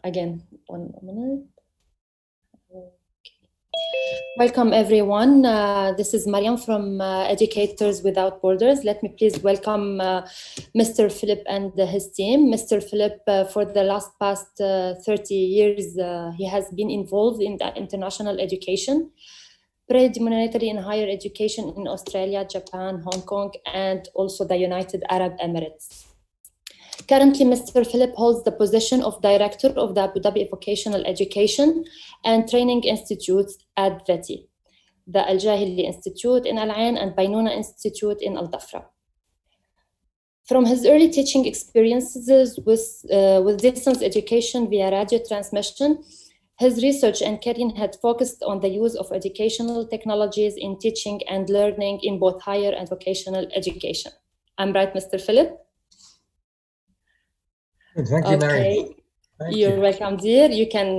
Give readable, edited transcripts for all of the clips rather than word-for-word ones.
again, 1 minute. Welcome everyone. This is Mariam from Educators Without Borders. Let me please welcome Mr. Philip and his team. Mr. Philip, for the past 30 years, he has been involved in the international education, predominantly in higher education in Australia, Japan, Hong Kong, and also the United Arab Emirates. Currently, Mr. Philip holds the position of Director of the Abu Dhabi Vocational Education and Training Institutes at ADDI, the Al Jahili Institute in Al Ain and Baynuna Institute in Al Dhafra. From his early teaching experiences with distance education via radio transmission, his research and career had focused on the use of educational technologies in teaching and learning in both higher and vocational education. I'm right, Mr. Philip? Thank you, Mary. You're welcome, dear. You can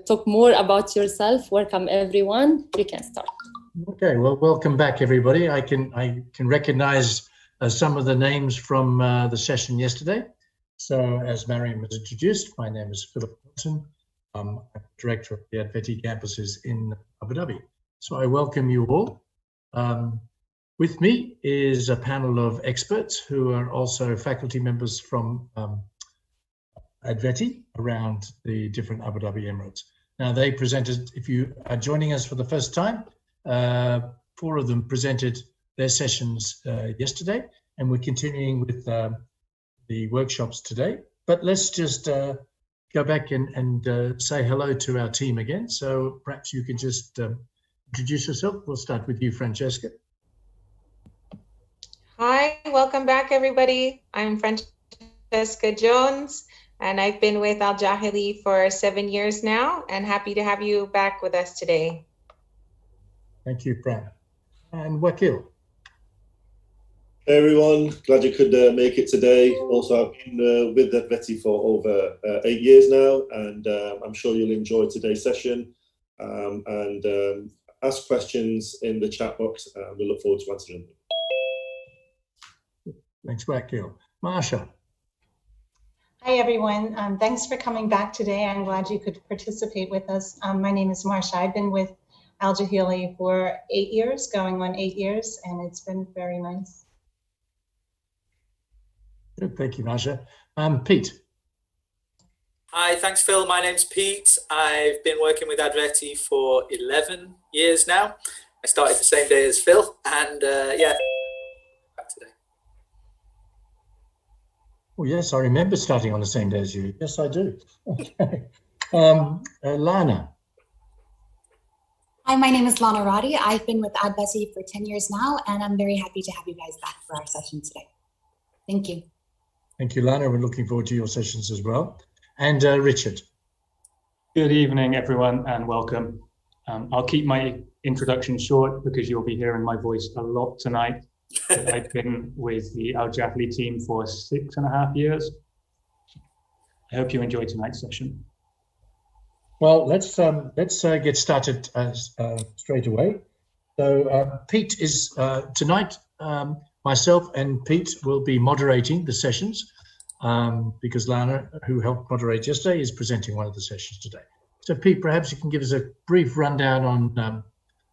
talk more about yourself. Welcome, everyone. You can start. Okay, well, welcome back, everybody. I can recognize some of the names from the session yesterday. So, as Mariam was introduced, my name is Philip Milton. I'm Director of the ADDI campuses in Abu Dhabi. So I welcome you all. With me is a panel of experts who are also faculty members from ADDI around the different Abu Dhabi Emirates. Now they presented, if you are joining us for the first time, 4 of them presented their sessions yesterday, and we're continuing with the workshops today. But let's just go back and say hello to our team again. So perhaps you can just introduce yourself. We'll start with you, Francesca. Hi, welcome back, everybody. I'm Francesca Jones, and I've been with Al Jahili for 7 years now, and happy to have you back with us today. Thank you, Fran. And Wakil. Hey everyone, glad you could make it today. Also, I've been with ADDI for over 8 years now, and I'm sure you'll enjoy today's session and ask questions in the chat box. We look forward to answering them. Thanks, Wakil. Marsha. Hi, everyone. Thanks for coming back today. I'm glad you could participate with us. My name is Marsha. I've been with Al Jahili for 8 years, going on 8 years, and it's been very nice. Good, thank you, Marsha. Pete. Hi, thanks, Phil. My name's Pete. I've been working with ADDI for 11 years now. I started the same day as Phil, and yeah, back today. Oh, yes, I remember starting on the same day as you. Yes, I do. Okay. Lana. Hi, my name is Lana Roddy. I've been with ADDI for 10 years now, and I'm very happy to have you guys back for our session today. Thank you. Thank you, Lana. We're looking forward to your sessions as well. And Richard. Good evening, everyone, and welcome. I'll keep my introduction short because you'll be hearing my voice a lot tonight. I've been with the Al Jahili team for 6.5 years. I hope you enjoy tonight's session. Well, let's get started straight away. So Pete is tonight. Myself and Pete will be moderating the sessions because Lana, who helped moderate yesterday, is presenting one of the sessions today. So Pete, perhaps you can give us a brief rundown on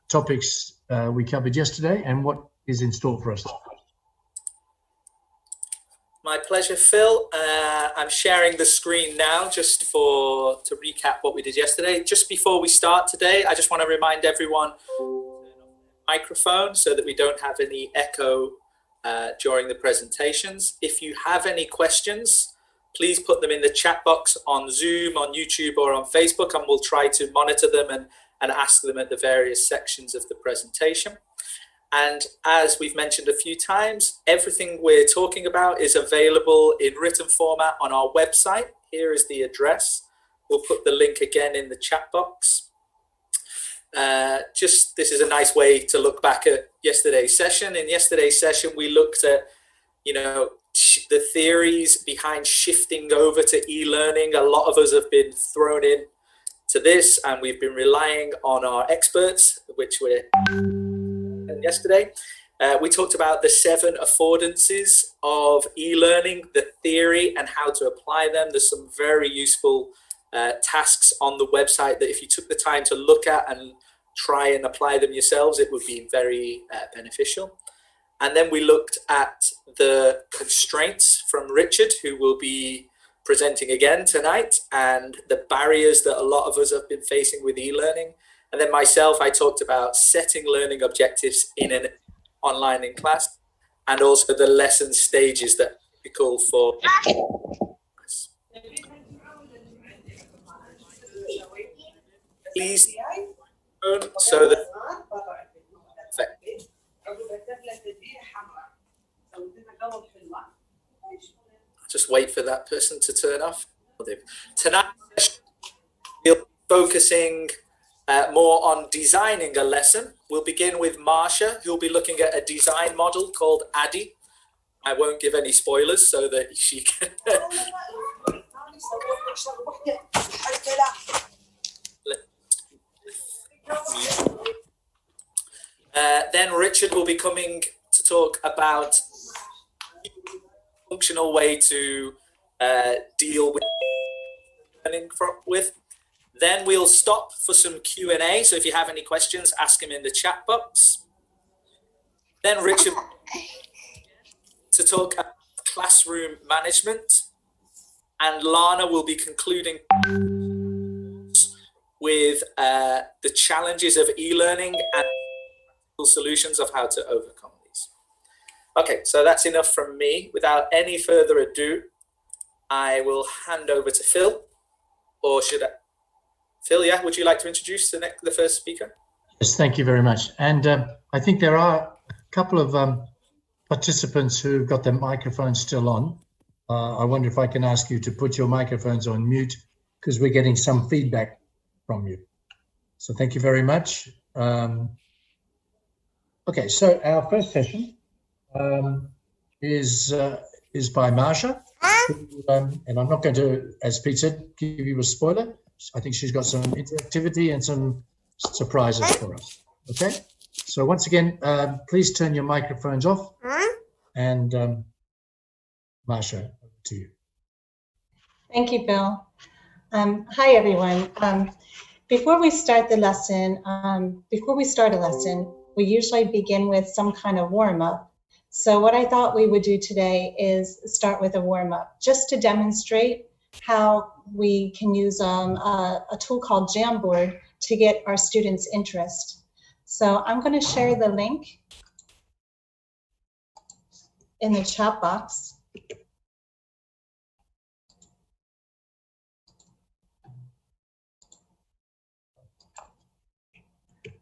topics we covered yesterday and what is in store for us. My pleasure, Phil. I'm sharing the screen now just to recap what we did yesterday. Just before we start today, I just want to remind everyone to turn off the microphone so that we don't have any echo during the presentations. If you have any questions, please put them in the chat box on Zoom, on YouTube, or on Facebook, and we'll try to monitor them and ask them at the various sections of the presentation. And as we've mentioned a few times, everything we're talking about is available in written format on our website. Here is the address. We'll put the link again in the chat box. This is a nice way to look back at yesterday's session. In yesterday's session, we looked at, the theories behind shifting over to e-learning. A lot of us have been thrown in to this, and we've been relying on our experts, which we're yesterday. We talked about the 7 affordances of e-learning, the theory and how to apply them. There's some very useful tasks on the website that if you took the time to look at and try and apply them yourselves, it would be very beneficial. And then we looked at the constraints from Richard, who will be presenting again tonight, and the barriers that a lot of us have been facing with e-learning. And then myself, I talked about setting learning objectives in an online in class, and also the lesson stages that are typical for. Please, so that. Just wait for that person to turn off. Tonight, we'll be focusing more on designing a lesson. We'll begin with Marsha, who'll be looking at a design model called ADDI. I won't give any spoilers so that she can. Then Richard will be coming to talk about a functional way to deal with learning with. Then we'll stop for some Q&A. So if you have any questions, ask them in the chat box. Then Richard to talk about classroom management. And Lana will be concluding with the challenges of e-learning and solutions of how to overcome these. Okay, so that's enough from me. Without any further ado, I will hand over to Phil. Or should I? Phil, yeah, would you like to introduce the first speaker? Yes, thank you very much. And I think there are a couple of participants who've got their microphones still on. I wonder if I can ask you to put your microphones on mute because we're getting some feedback from you. So thank you very much. Okay, so our first session is by Marsha, and I'm not going to, as Pete said, give you a spoiler. I think she's got some interactivity and some surprises for us. Okay, so once again, please turn your microphones off, and Marsha, over to you. Thank you, Bill. Hi, everyone. Before we start a lesson, we usually begin with some kind of warm-up. So what I thought we would do today is start with a warm-up, just to demonstrate how we can use a tool called Jamboard to get our students' interest. So I'm going to share the link in the chat box.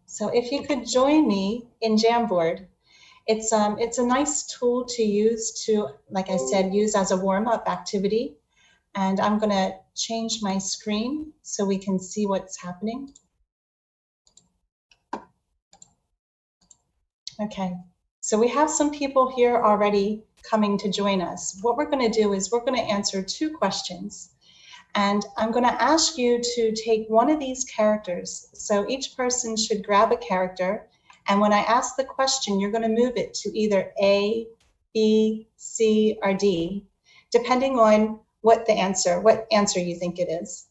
So if you could join me in Jamboard, it's a nice tool to use to, like I said, use as a warm-up activity. And I'm going to change my screen so we can see what's happening. Okay, so we have some people here already coming to join us. What we're going to do is we're going to answer 2 questions. And I'm going to ask you to take one of these characters. So each person should grab a character. And when I ask the question, you're going to move it to either A, B, C, or D, depending on what answer you think it is.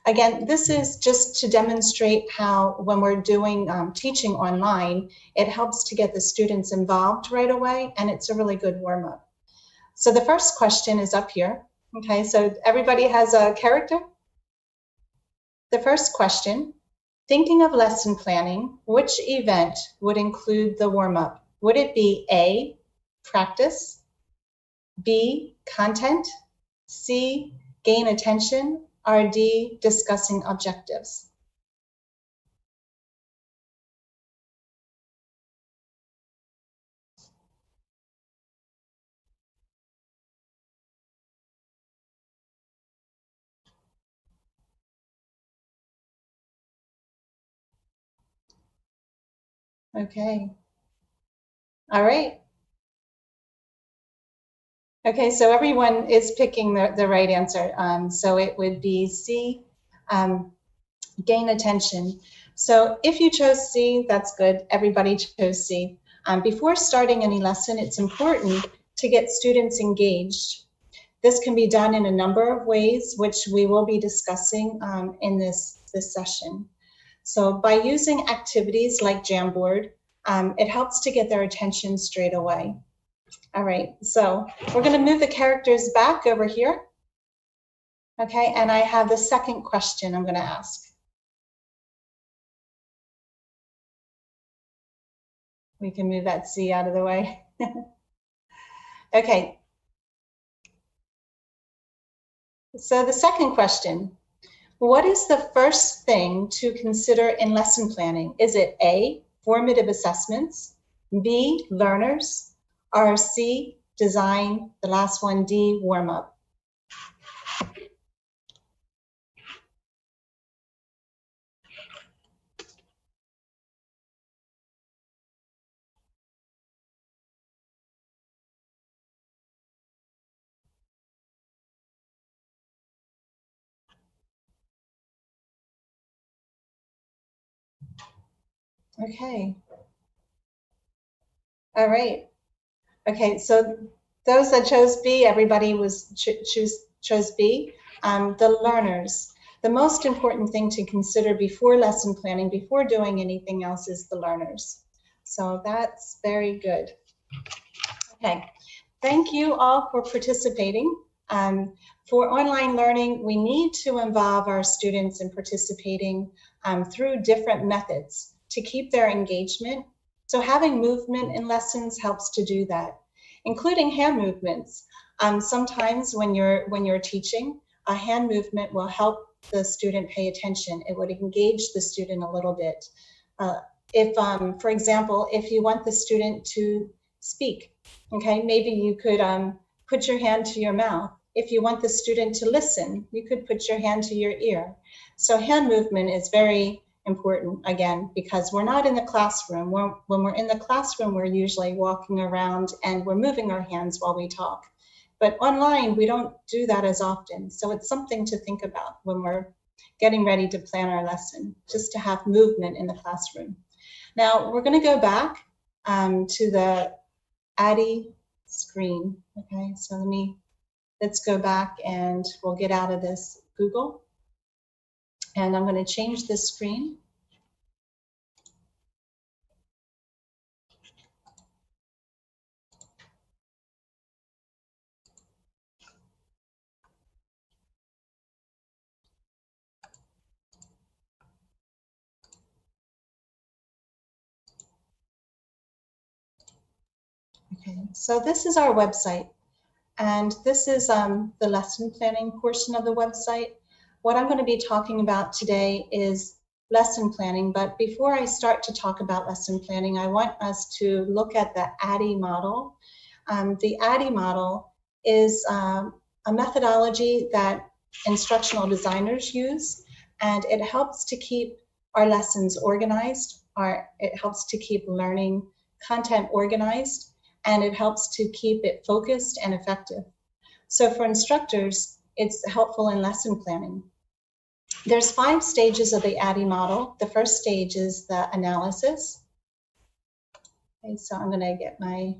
Again, this is just to demonstrate how when we're doing teaching online, it helps to get the students involved right away, and it's a really good warm-up. So the first question is up here. Okay, so everybody has a character? The first question, thinking of lesson planning, which event would include the warm-up? Would it be A, practice, B, content, C, gain attention, or D, discussing objectives? Okay. All right. Okay, so everyone is picking the right answer. So it would be C, gain attention. So if you chose C, that's good. Everybody chose C. Before starting any lesson, it's important to get students engaged. This can be done in a number of ways, which we will be discussing in this session. So by using activities like Jamboard, it helps to get their attention straight away. All right, so we're going to move the characters back over here. Okay, and I have the second question I'm going to ask. We can move that C out of the way. Okay. So the second question, what is the first thing to consider in lesson planning? Is it A, formative assessments, B, learners, or C, design, the last one, D, warm up? Okay. All right. Okay, so those that chose B, everybody was chose B. The learners. The most important thing to consider before lesson planning, before doing anything else, is the learners. So that's very good. Okay, thank you all for participating. For online learning, we need to involve our students in participating through different methods to keep their engagement. So having movement in lessons helps to do that, including hand movements. Sometimes when you're teaching, a hand movement will help the student pay attention. It would engage the student a little bit. For example, if you want the student to speak, okay, maybe you could put your hand to your mouth. If you want the student to listen, you could put your hand to your ear. So hand movement is very important, again, because we're not in the classroom. When we're in the classroom, we're usually walking around and we're moving our hands while we talk. But online, we don't do that as often. So it's something to think about when we're getting ready to plan our lesson, just to have movement in the classroom. Now, we're going to go back to the ADDI screen. Okay, so let's go back and we'll get out of this Google. And I'm going to change this screen. Okay, so this is our website. And this is the lesson planning portion of the website. What I'm going to be talking about today is lesson planning, but before I start to talk about lesson planning, I want us to look at the ADDI model. The ADDI model is a methodology that instructional designers use, and it helps to keep our lessons organized, it helps to keep learning content organized, and it helps to keep it focused and effective. So for instructors, it's helpful in lesson planning. There's 5 stages of the ADDI model. The first stage is the analysis. Okay, so I'm going to get my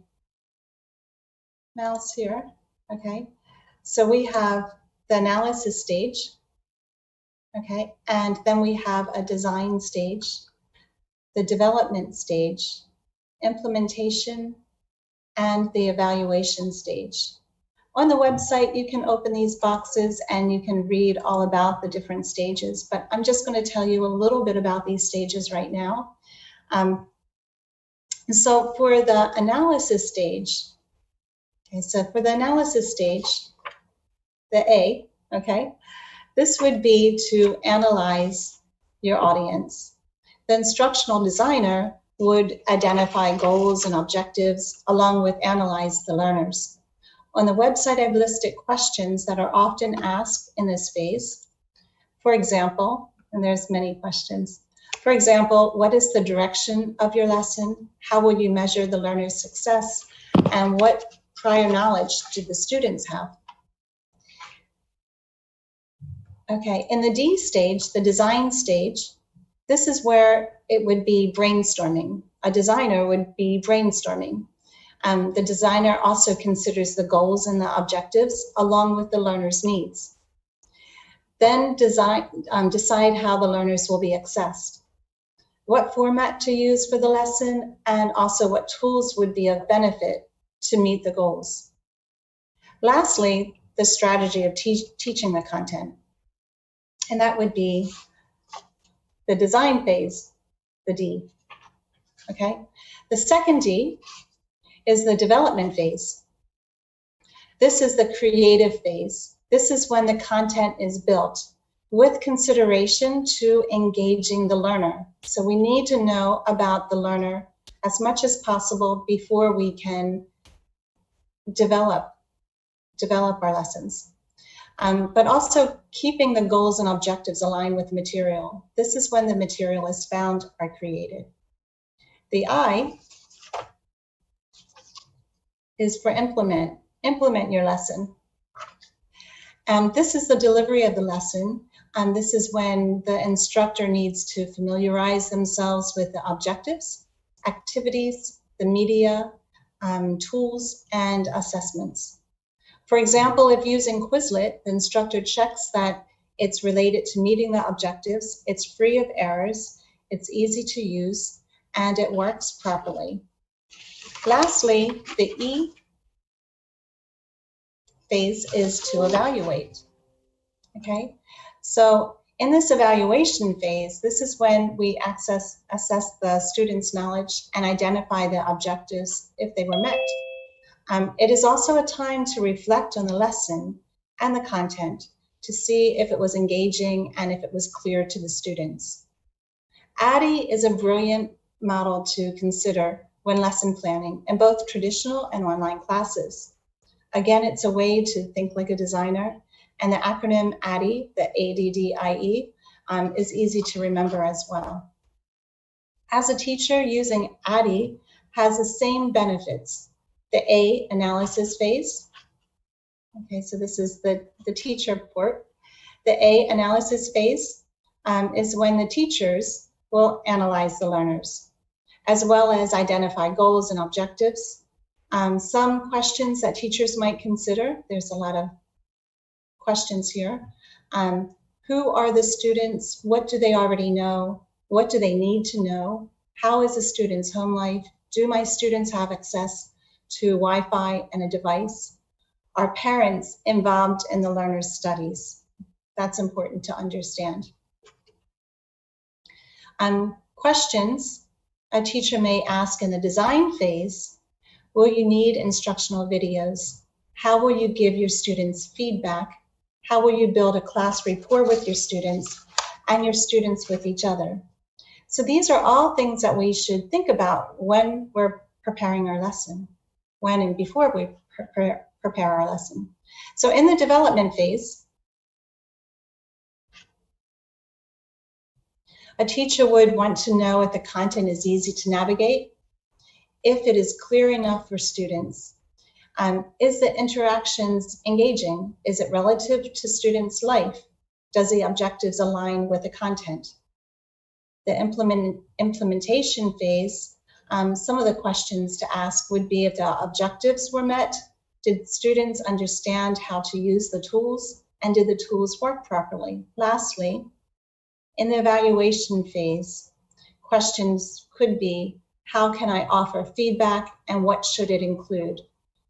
mouse here. Okay, so we have the analysis stage. Okay, and then we have a design stage, the development stage, implementation, and the evaluation stage. On the website, you can open these boxes and you can read all about the different stages, but I'm just going to tell you a little bit about these stages right now. So for the analysis stage, okay, so for the analysis stage, the A, okay, this would be to analyze your audience. The instructional designer would identify goals and objectives along with analyze the learners. On the website, I've listed questions that are often asked in this phase. For example, and there's many questions. For example, what is the direction of your lesson? How will you measure the learner's success? And what prior knowledge do the students have? Okay, in the D stage, the design stage, this is where it would be brainstorming. A designer would be brainstorming. The designer also considers the goals and the objectives along with the learner's needs. Then decide how the learners will be accessed, what format to use for the lesson, and also what tools would be of benefit to meet the goals. Lastly, the strategy of teaching the content. And that would be the design phase, the D. Okay. The second D is the development phase. This is the creative phase. This is when the content is built with consideration to engaging the learner. So we need to know about the learner as much as possible before we can develop our lessons. But also keeping the goals and objectives aligned with the material. This is when the material is found or created. The I is for implement. Implement your lesson. And this is the delivery of the lesson. And this is when the instructor needs to familiarize themselves with the objectives, activities, the media, tools, and assessments. For example, if using Quizlet, the instructor checks that it's related to meeting the objectives, it's free of errors, it's easy to use, and it works properly. Lastly, the E phase is to evaluate. Okay, so in this evaluation phase, this is when we assess the student's knowledge and identify the objectives if they were met. It is also a time to reflect on the lesson and the content to see if it was engaging and if it was clear to the students. ADDI is a brilliant model to consider when lesson planning in both traditional and online classes. Again, it's a way to think like a designer, and the acronym ADDI, the ADDIE, is easy to remember as well. As a teacher, using ADDI has the same benefits. The A, analysis phase. Okay, so this is the teacher report. The A, analysis phase, is when the teachers will analyze the learners, as well as identify goals and objectives. Some questions that teachers might consider, there's a lot of questions here. Who are the students? What do they already know? What do they need to know? How is the student's home life? Do my students have access to Wi-Fi and a device? Are parents involved in the learner's studies? That's important to understand. Questions a teacher may ask in the design phase. Will you need instructional videos? How will you give your students feedback? How will you build a class rapport with your students and your students with each other? So these are all things that we should think about when we're preparing our lesson, when and before we prepare our lesson. So in the development phase, a teacher would want to know if the content is easy to navigate, if it is clear enough for students. Is the interactions engaging? Is it relative to students' life? Does the objectives align with the content? The implementation phase, some of the questions to ask would be if the objectives were met, did students understand how to use the tools, and did the tools work properly? Lastly, in the evaluation phase, questions could be, how can I offer feedback and what should it include?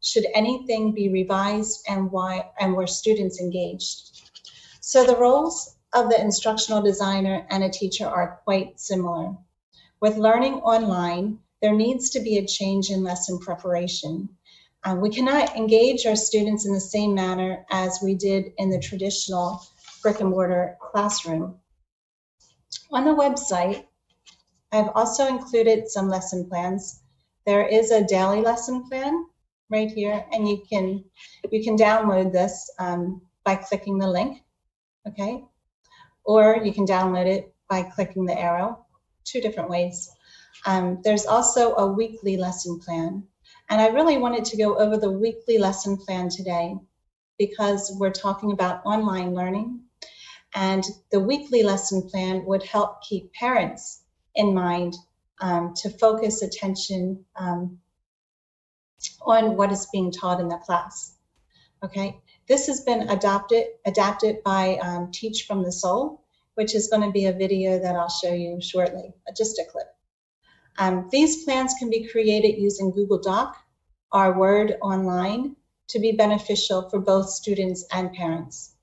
Should anything be revised and why, and were students engaged? So the roles of the instructional designer and a teacher are quite similar. With learning online, there needs to be a change in lesson preparation. We cannot engage our students in the same manner as we did in the traditional brick and mortar classroom. On the website, I've also included some lesson plans. There is a daily lesson plan right here, and you can download this by clicking the link, okay? Or you can download it by clicking the arrow, 2 different ways. There's also a weekly lesson plan, and I really wanted to go over the weekly lesson plan today because we're talking about online learning, and the weekly lesson plan would help keep parents in mind to focus attention on what is being taught in the class. Okay, this has been adapted by Teach from the Soul, which is going to be a video that I'll show you shortly, just a clip. These plans can be created using Google Doc or Word online to be beneficial for both students and parents.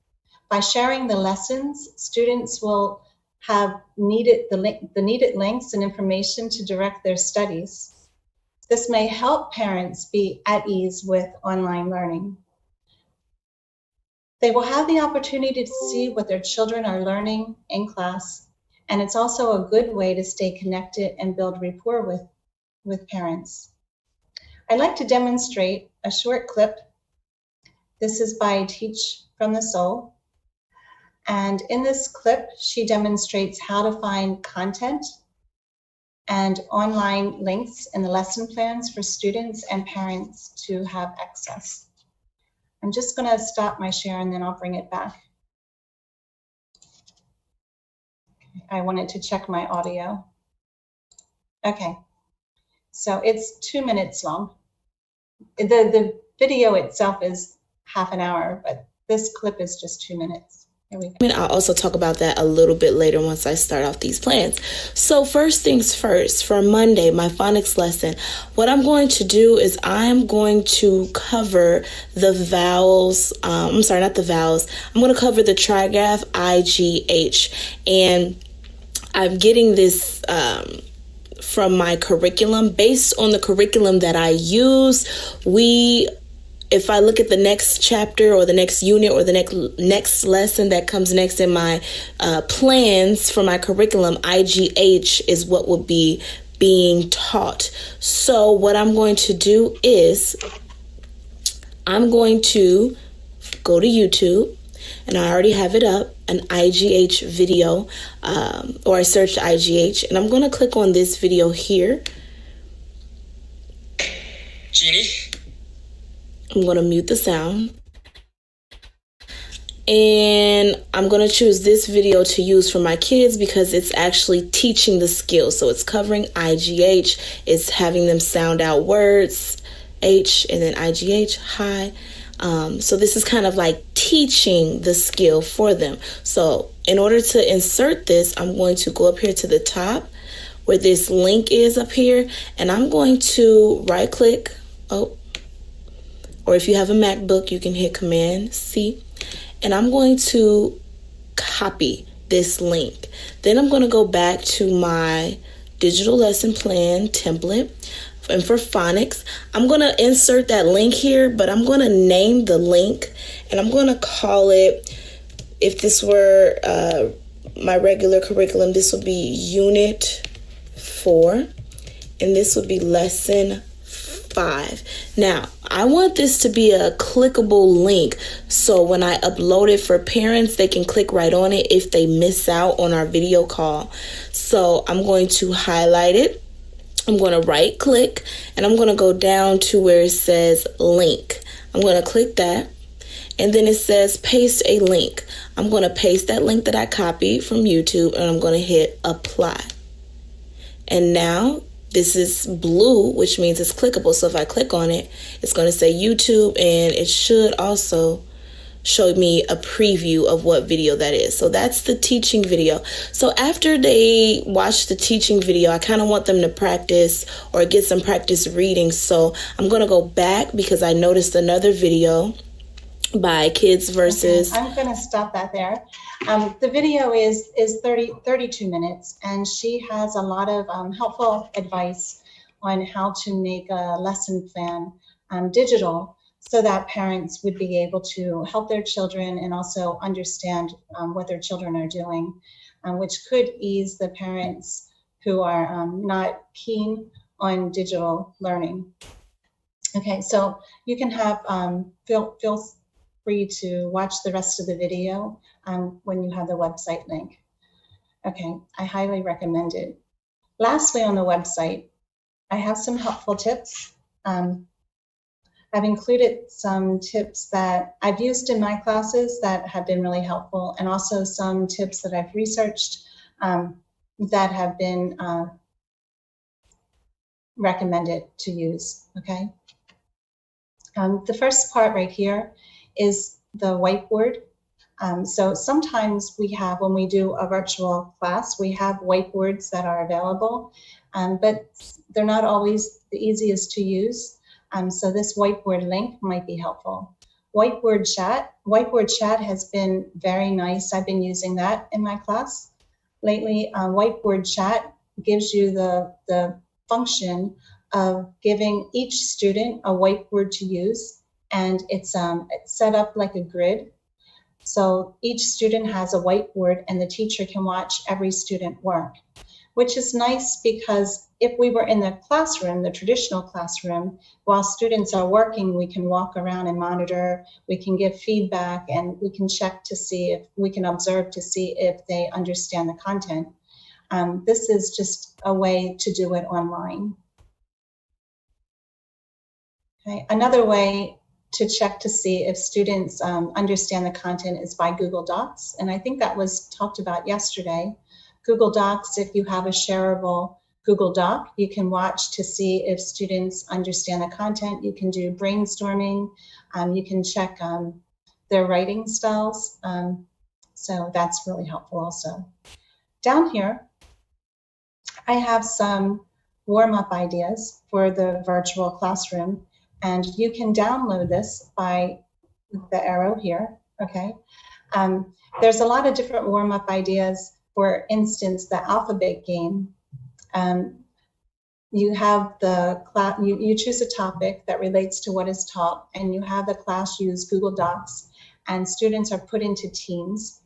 By sharing the lessons, students will have the needed links and information to direct their studies. This may help parents be at ease with online learning. They will have the opportunity to see what their children are learning in class, and it's also a good way to stay connected and build rapport with parents. I'd like to demonstrate a short clip. This is by Teach from the Soul. And in this clip, she demonstrates how to find content and online links in the lesson plans for students and parents to have access. I'm just going to stop my share and then I'll bring it back. I wanted to check my audio. Okay, so it's 2 minutes long. The video itself is half an hour, but this clip is just 2 minutes. Here we go. I'll also talk about that a little bit later once I start off these plans. So first things first, for Monday, my phonics lesson, what I'm going to do is I'm going to cover the vowels. I'm sorry, not the vowels. I'm going to cover the trigraph IGH. And I'm getting this from my curriculum. Based on the curriculum that I use, if I look at the next chapter or the next unit or the next lesson that comes next in my plans for my curriculum, IGH is what will be being taught. So what I'm going to do is I'm going to go to YouTube, and I already have it up, an IGH video, or I searched IGH, and I'm going to click on this video here. Genie. I'm going to mute the sound. And I'm going to choose this video to use for my kids because it's actually teaching the skills. So it's covering IGH. It's having them sound out words, H and then IGH, hi. So this is kind of like teaching the skill for them. So in order to insert this, I'm going to go up here to the top where this link is up here. And I'm going to right click. Or if you have a MacBook, you can hit Command C. And I'm going to copy this link. Then I'm going to go back to my digital lesson plan template. And for phonics, I'm going to insert that link here, but I'm going to name the link. And I'm going to call it, if this were my regular curriculum, this would be Unit 4. And this would be Lesson 5. Now, I want this to be a clickable link, so when I upload it for parents, they can click right on it if they miss out on our video call. So I'm going to highlight it. I'm going to right click, and I'm going to go down to where it says link. I'm going to click that, and then it says paste a link. I'm going to paste that link that I copied from YouTube, and I'm going to hit apply. And now this is blue, which means it's clickable. So if I click on it, it's going to say YouTube, and it should also show me a preview of what video that is. So that's the teaching video. So after they watch the teaching video, I kind of want them to practice or get some practice reading. So I'm going to go back because I noticed another video by Kids Versus. Okay, I'm going to stop that there. The video is 32 minutes, and she has a lot of helpful advice on how to make a lesson plan digital so that parents would be able to help their children and also understand what their children are doing, which could ease the parents who are not keen on digital learning. Okay, so you can have feel free to watch the rest of the video when you have the website link. Okay, I highly recommend it. Lastly, on the website, I have some helpful tips. I've included some tips that I've used in my classes that have been really helpful, and also some tips that I've researched that have been recommended to use, okay? The first part right here is the whiteboard. So sometimes we have, when we do a virtual class, we have whiteboards that are available, but they're not always the easiest to use. So this whiteboard link might be helpful. Whiteboard chat has been very nice. I've been using that in my class lately. Whiteboard chat gives you the function of giving each student a whiteboard to use, and it's set up like a grid. So each student has a whiteboard and the teacher can watch every student work, which is nice because if we were in the classroom, the traditional classroom, while students are working, we can walk around and monitor, we can give feedback, and we can check to see if we can observe to see if they understand the content. This is just a way to do it online. Okay. Another way to check to see if students understand the content is by Google Docs. And I think that was talked about yesterday. Google Docs, if you have a shareable Google Doc, you can watch to see if students understand the content. You can do brainstorming. You can check their writing styles. So that's really helpful also. Down here, I have some warm-up ideas for the virtual classroom. And you can download this by the arrow here, okay? There's a lot of different warm-up ideas. For instance, the alphabet game. You have the class, you choose a topic that relates to what is taught, and you have the class use Google Docs, and students are put into teams.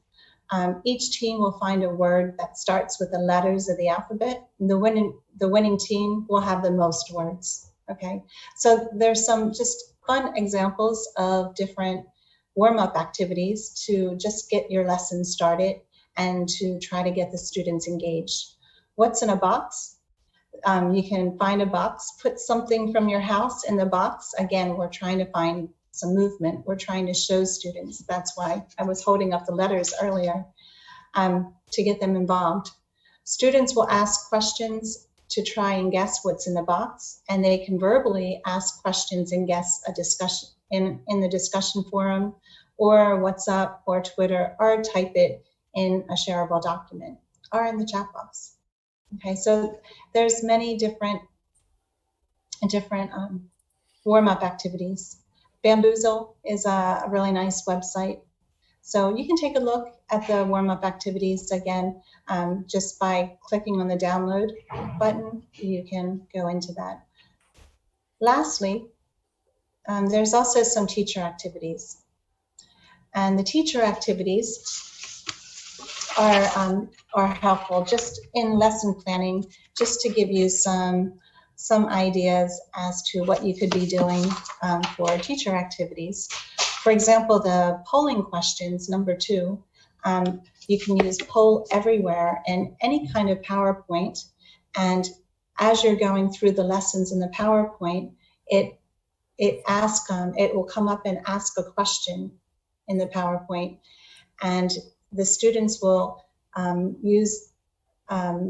Each team will find a word that starts with the letters of the alphabet. And the winning team will have the most words. Okay, so there's some just fun examples of different warm-up activities to just get your lesson started and to try to get the students engaged. What's in a box? You can find a box, put something from your house in the box. Again, we're trying to find some movement. We're trying to show students. That's why I was holding up the letters earlier, to get them involved. Students will ask questions to try and guess what's in the box, and they can verbally ask questions and guess a discussion in the discussion forum, or WhatsApp or Twitter, or type it in a shareable document or in the chat box. Okay, so there's many different warm-up activities. Bamboozle is a really nice website. So you can take a look at the warm-up activities again, just by clicking on the download button, you can go into that. Lastly, there's also some teacher activities. And the teacher activities are helpful just in lesson planning, just to give you some ideas as to what you could be doing for teacher activities. For example, the polling questions, number 2, you can use poll everywhere in any kind of PowerPoint. And as you're going through the lessons in the PowerPoint, it will come up and ask a question in the PowerPoint. And the students will use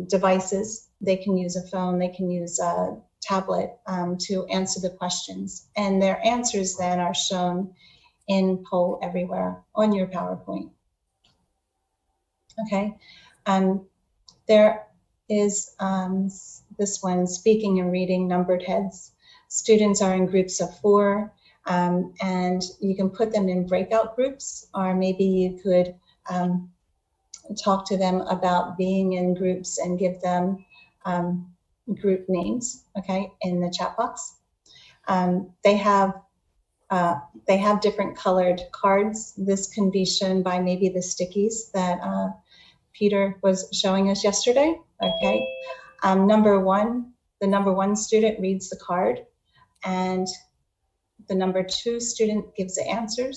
devices. They can use a phone, they can use a tablet to answer the questions. And their answers then are shown in poll everywhere on your PowerPoint. Okay, there is this one, speaking and reading numbered heads. Students are in groups of 4, and you can put them in breakout groups, or maybe you could talk to them about being in groups and give them group names, okay, in the chat box. They have different colored cards. This can be shown by maybe the stickies that Peter was showing us yesterday, okay. The number 1 student reads the card, and the number 2 student gives the answer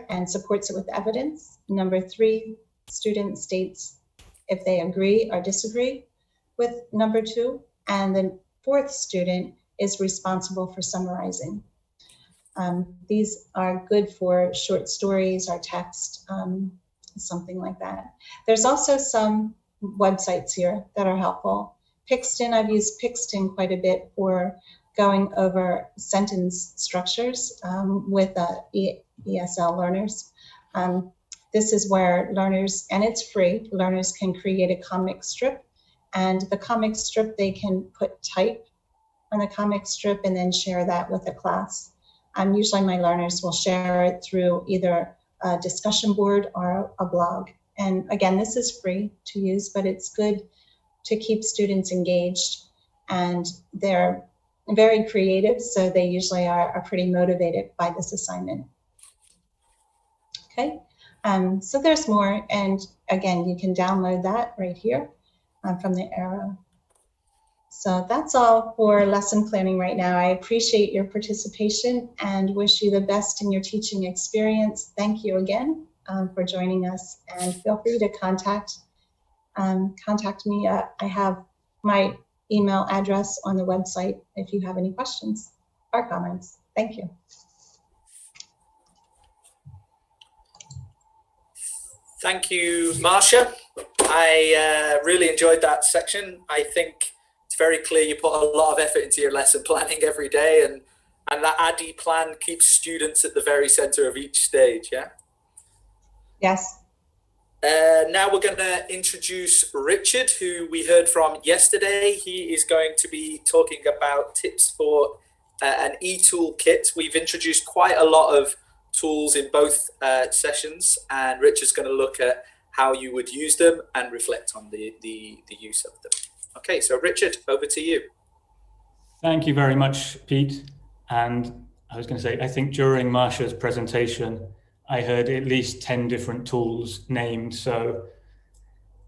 and supports it with evidence. Number 3 student states if they agree or disagree with number 2, and the 4th student is responsible for summarizing. These are good for short stories or text, something like that. There's also some websites here that are helpful. Pixton, I've used Pixton quite a bit for going over sentence structures with ESL learners. This is where learners, and it's free, learners can create a comic strip, and the comic strip, they can put type on the comic strip and then share that with the class. Usually my learners will share it through either a discussion board or a blog. And again, this is free to use, but it's good to keep students engaged, and they're very creative, so they usually are pretty motivated by this assignment. Okay, so there's more, and again, you can download that right here from the arrow. So that's all for lesson planning right now. I appreciate your participation and wish you the best in your teaching experience. Thank you again for joining us, and feel free to contact me. I have my email address on the website if you have any questions or comments. Thank you. Thank you, Marcia. I really enjoyed that section. I think it's very clear you put a lot of effort into your lesson planning every day, and that ADDI plan keeps students at the very center of each stage, yeah? Yes. Now we're going to introduce Richard, who we heard from yesterday. He is going to be talking about tips for an e-toolkit. We've introduced quite a lot of tools in both sessions, and Richard's going to look at how you would use them and reflect on the use of them. Okay, so Richard, over to you. Thank you very much, Pete. And I was going to say, I think during Marcia's presentation, I heard at least 10 different tools named. So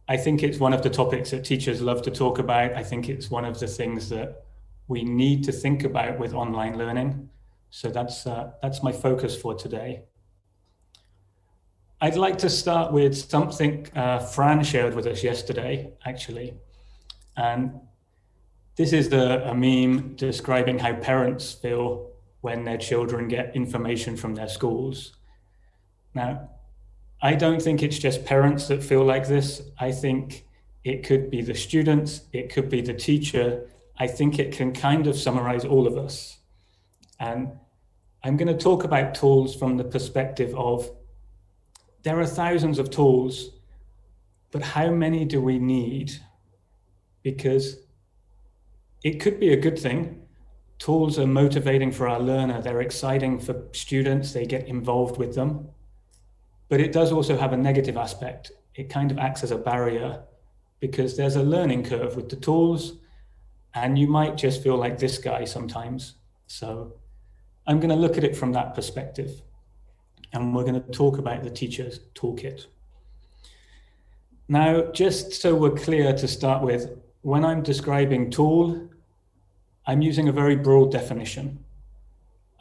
I think it's one of the topics that teachers love to talk about. I think it's one of the things that we need to think about with online learning. So that's my focus for today. I'd like to start with something Fran shared with us yesterday, actually. And this is a meme describing how parents feel when their children get information from their schools. Now, I don't think it's just parents that feel like this. I think it could be the students, it could be the teacher. I think it can kind of summarize all of us. And I'm going to talk about tools from the perspective of there are thousands of tools, but how many do we need? Because it could be a good thing. Tools are motivating for our learner. They're exciting for students. They get involved with them. But it does also have a negative aspect. It kind of acts as a barrier because there's a learning curve with the tools, and you might just feel like this guy sometimes. So I'm going to look at it from that perspective, and we're going to talk about the teacher's toolkit. Now, just so we're clear to start with, when I'm describing tool, I'm using a very broad definition.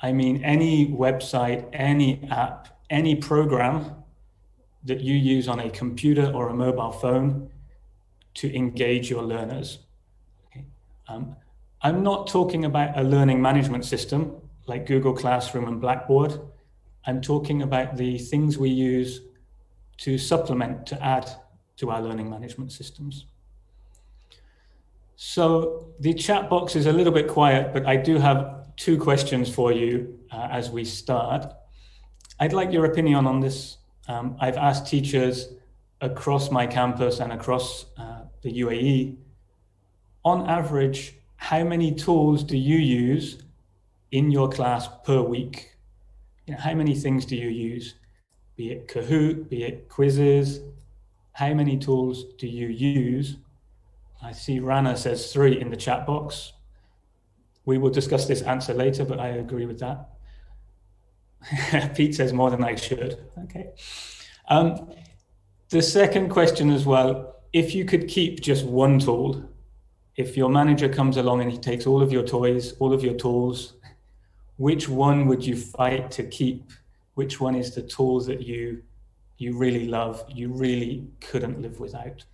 I mean, any website, any app, any program that you use on a computer or a mobile phone to engage your learners. Okay. I'm not talking about a learning management system like Google Classroom and Blackboard. I'm talking about the things we use to supplement, to add to our learning management systems. So the chat box is a little bit quiet, but I do have 2 questions for you as we start. I'd like your opinion on this. I've asked teachers across my campus and across the UAE, on average, how many tools do you use in your class per week? You know, how many things do you use? Be it Kahoot, be it quizzes, how many tools do you use? I see Rana says 3 in the chat box. We will discuss this answer later, but I agree with that. Pete says more than I should. Okay. The second question as well, if you could keep just one tool, if your manager comes along and he takes all of your toys, all of your tools, which one would you fight to keep? Which one is the tool that you really love, you really couldn't live without?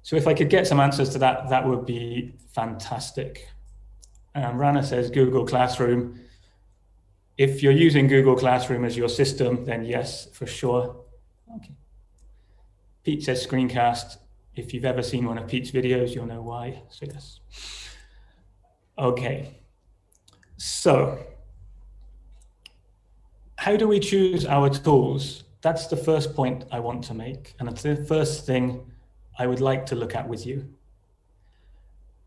So if I could get some answers to that, that would be fantastic. Rana says Google Classroom. If you're using Google Classroom as your system, then yes, for sure. Okay. Pete says screencast. If you've ever seen one of Pete's videos, you'll know why, so yes. Okay, so how do we choose our tools? That's the first point I want to make, and it's the first thing I would like to look at with you.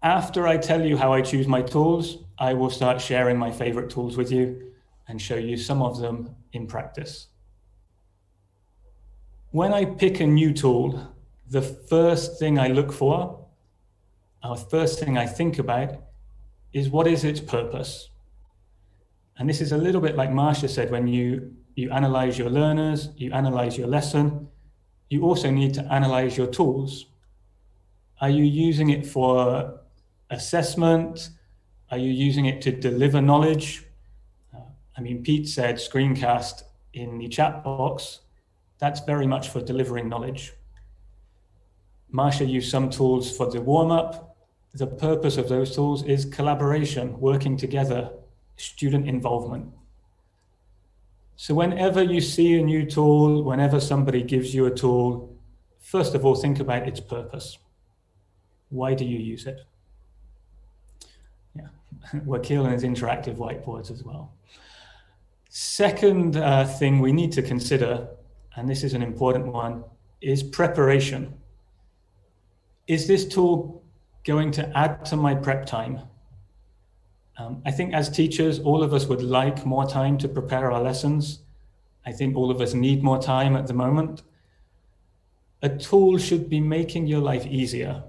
After I tell you how I choose my tools, I will start sharing my favorite tools with you and show you some of them in practice. When I pick a new tool, the first thing I look for, or first thing I think about, is what is its purpose? And this is a little bit like Marcia said, when you analyze your learners, you analyze your lesson, you also need to analyze your tools. Are you using it for assessment? Are you using it to deliver knowledge? I mean, Pete said screencast in the chat box. That's very much for delivering knowledge. Marcia used some tools for the warm-up. The purpose of those tools is collaboration, working together, student involvement. So whenever you see a new tool, whenever somebody gives you a tool, first of all, think about its purpose. Why do you use it? Yeah, Wakil and his interactive whiteboards as well. Second thing we need to consider, and this is an important one, is preparation. Is this tool going to add to my prep time? I think as teachers, all of us would like more time to prepare our lessons. I think all of us need more time at the moment. A tool should be making your life easier.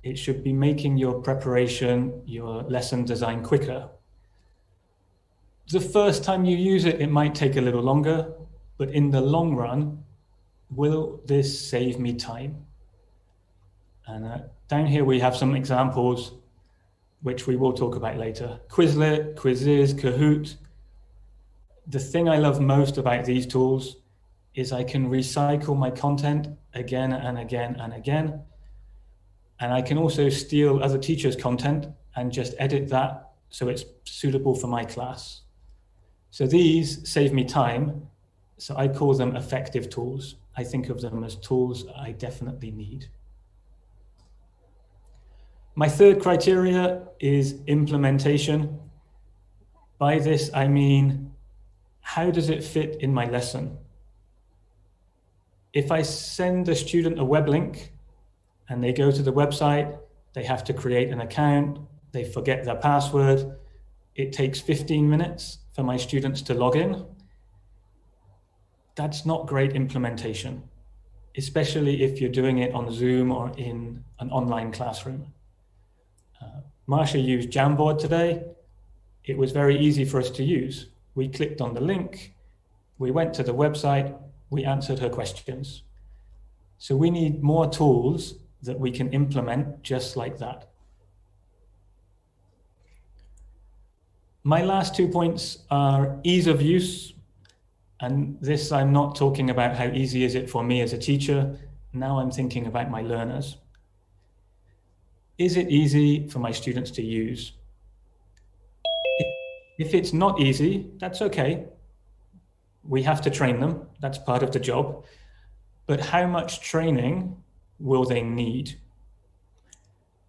It should be making your preparation, your lesson design quicker. The first time you use it, it might take a little longer, but in the long run, will this save me time? And down here we have some examples which we will talk about later. Quizlet, Quizzes, Kahoot. The thing I love most about these tools is I can recycle my content again and again and again. And I can also steal other teachers' content and just edit that so it's suitable for my class. So these save me time. So I call them effective tools. I think of them as tools I definitely need. My third criteria is implementation. By this, I mean, how does it fit in my lesson? If I send a student a web link and they go to the website, they have to create an account, they forget their password, it takes 15 minutes for my students to log in. That's not great implementation, especially if you're doing it on Zoom or in an online classroom. Marcia used Jamboard today. It was very easy for us to use. We clicked on the link, we went to the website, we answered her questions. So we need more tools that we can implement just like that. My last 2 points are ease of use. And this, I'm not talking about how easy is it for me as a teacher. Now I'm thinking about my learners. Is it easy for my students to use? If it's not easy, that's okay. We have to train them. That's part of the job. But how much training will they need?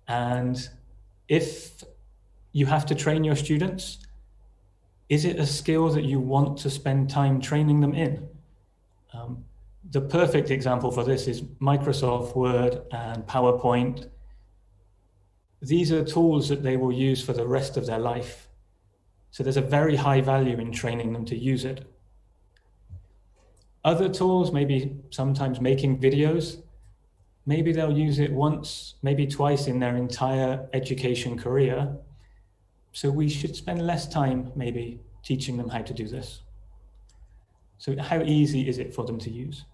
And if you have to train your students, is it a skill that you want to spend time training them in? The perfect example for this is Microsoft Word and PowerPoint. These are tools that they will use for the rest of their life. So there's a very high value in training them to use it. Other tools, maybe sometimes making videos, maybe they'll use it once, maybe twice in their entire education career. So we should spend less time maybe teaching them how to do this. So how easy is it for them to use?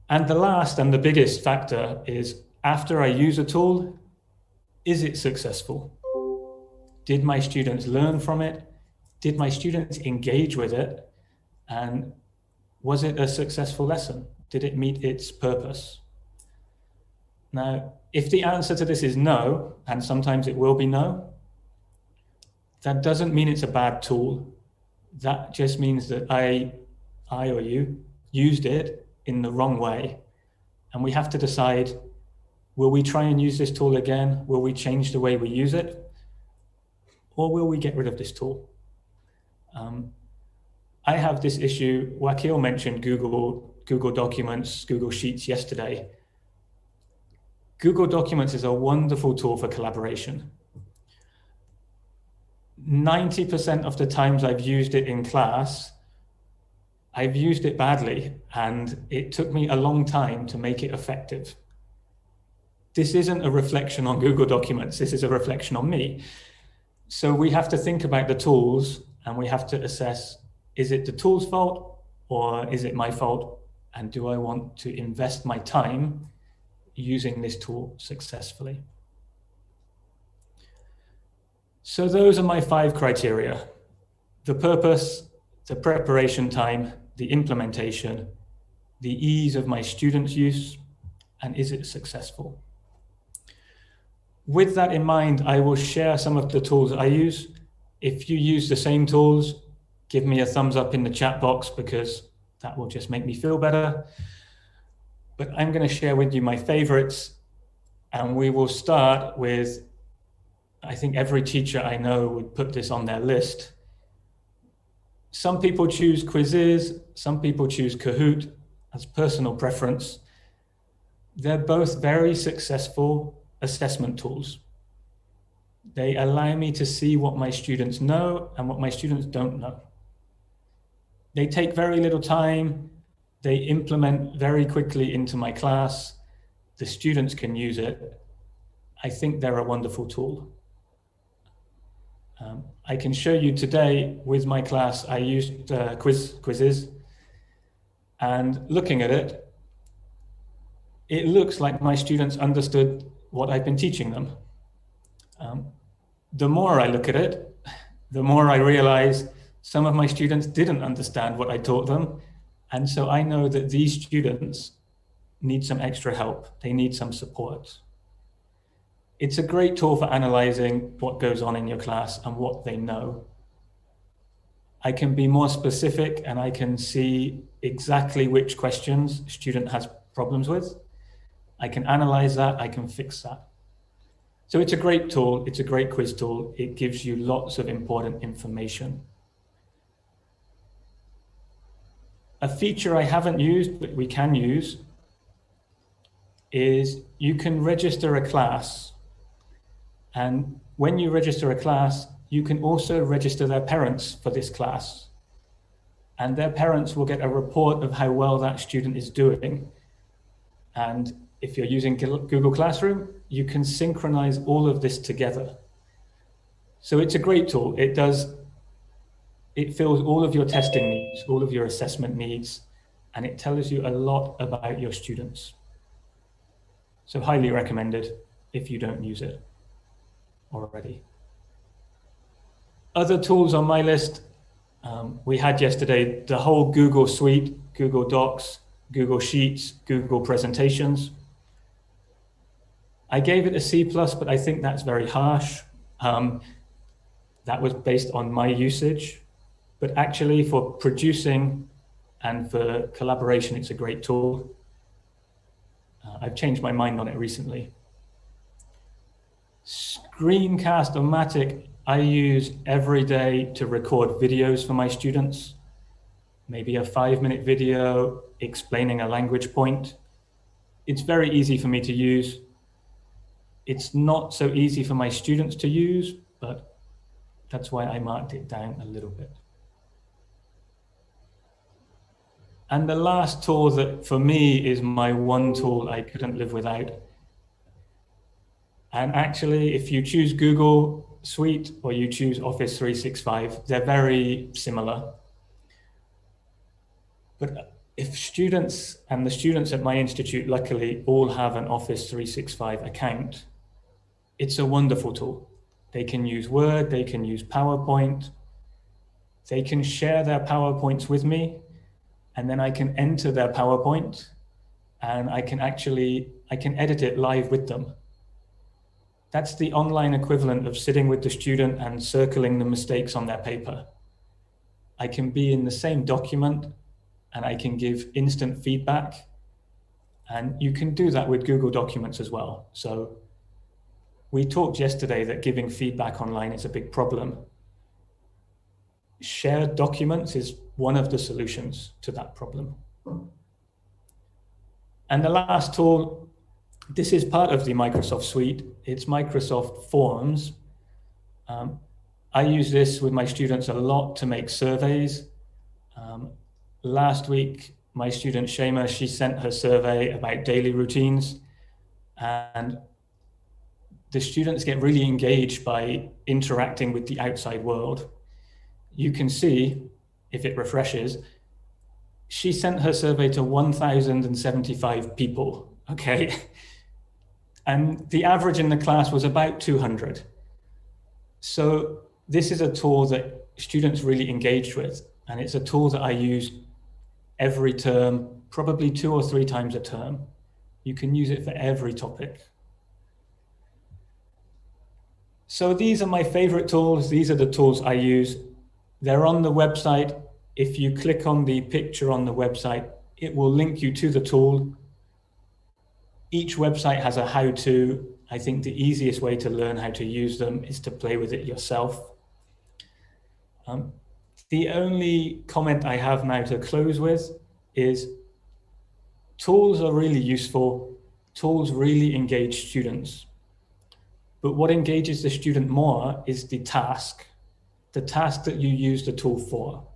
And the last and the biggest factor is, after I use a tool, is it successful? Did my students learn from it? Did my students engage with it? And was it a successful lesson? Did it meet its purpose? Now, if the answer to this is no, and sometimes it will be no, that doesn't mean it's a bad tool. That just means that I or you used it in the wrong way. And we have to decide, Will we try and use this tool again? Will we change the way we use it? Or will we get rid of this tool? I have this issue. Wakil mentioned Google Documents, Google Sheets yesterday. Google Documents is a wonderful tool for collaboration. 90% of the times I've used it in class, I've used it badly, and it took me a long time to make it effective. This isn't a reflection on Google Documents, this is a reflection on me. So we have to think about the tools, and we have to assess, is it the tool's fault or is it my fault? And do I want to invest my time using this tool successfully? So those are my 5 criteria: the purpose, the preparation time, the implementation, the ease of my students' use, and is it successful? With that in mind, I will share some of the tools I use. If you use the same tools, give me a thumbs up in the chat box, because that will just make me feel better. But I'm going to share with you my favorites, and we will start with, I think every teacher I know would put this on their list. Some people choose quizzes, some people choose Kahoot as personal preference. They're both very successful assessment tools. They allow me to see what my students know and what my students don't know. They take very little time. They implement very quickly into my class. The students can use it. I think they're a wonderful tool. I can show you today with my class, I used quizzes, and looking at it, it looks like my students understood what I've been teaching them. The more I look at it, the more I realize some of my students didn't understand what I taught them. And so I know that these students need some extra help. They need some support. It's a great tool for analyzing what goes on in your class and what they know. I can be more specific, and I can see exactly which questions a student has problems with. I can analyze that, I can fix that. So it's a great tool, it's a great quiz tool. It gives you lots of important information. A feature I haven't used, but we can use, is you can register a class. And when you register a class, you can also register their parents for this class. And their parents will get a report of how well that student is doing. And if you're using Google Classroom, you can synchronize all of this together. So it's a great tool. It fills all of your testing needs, all of your assessment needs, and it tells you a lot about your students. So highly recommended if you don't use it already. Other tools on my list, we had yesterday the whole Google suite, Google Docs, Google Sheets, Google Presentations. I gave it a C+, but I think that's very harsh. That was based on my usage, but actually for producing and for collaboration, it's a great tool. I've changed my mind on it recently. Screencast-O-Matic, I use every day to record videos for my students. Maybe a 5-minute video explaining a language point. It's very easy for me to use. It's not so easy for my students to use, but that's why I marked it down a little bit. And the last tool that for me is my one tool I couldn't live without. And actually, if you choose Google Suite or you choose Office 365, they're very similar. But if students, and the students at my institute luckily all have an Office 365 account, it's a wonderful tool. They can use Word, they can use PowerPoint, they can share their PowerPoints with me, and then I can enter their PowerPoint, and I can edit it live with them. That's the online equivalent of sitting with the student and circling the mistakes on their paper. I can be in the same document, and I can give instant feedback. And you can do that with Google Documents as well. So we talked yesterday that giving feedback online is a big problem. Shared documents is one of the solutions to that problem. And the last tool, this is part of the Microsoft suite. It's Microsoft Forms. I use this with my students a lot to make surveys. Last week, my student Shema, she sent her survey about daily routines, and the students get really engaged by interacting with the outside world. You can see, if it refreshes, she sent her survey to 1,075 people, okay? And the average in the class was about 200. So this is a tool that students really engaged with, and it's a tool that I use every term, probably 2 or 3 times a term. You can use it for every topic. So these are my favorite tools. These are the tools I use. They're on the website. If you click on the picture on the website, it will link you to the tool. Each website has a how-to. I think the easiest way to learn how to use them is to play with it yourself. The only comment I have now to close with is tools are really useful. Tools really engage students. But what engages the student more is the task that you use the tool for.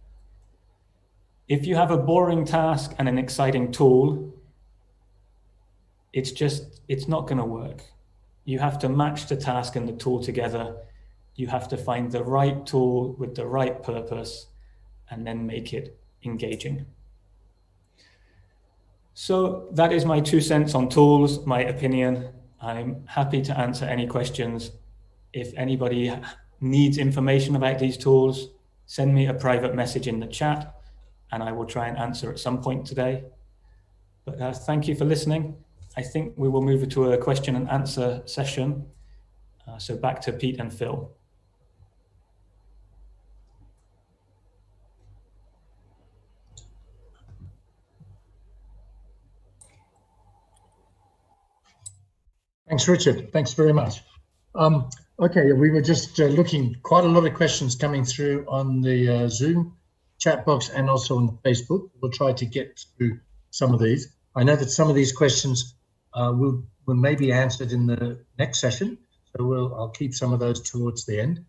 If you have a boring task and an exciting tool, it's not going to work. You have to match the task and the tool together. You have to find the right tool with the right purpose and then make it engaging. So that is my 2 cents on tools, my opinion. I'm happy to answer any questions. If anybody needs information about these tools, send me a private message in the chat and I will try and answer at some point today. But thank you for listening. I think we will move to a question and answer session. So back to Pete and Phil. Thanks, Richard. Thanks very much. Okay, we were just looking, quite a lot of questions coming through on the Zoom chat box and also on Facebook. We'll try to get through some of these. I know that some of these questions will maybe answered in the next session, so I'll keep some of those towards the end.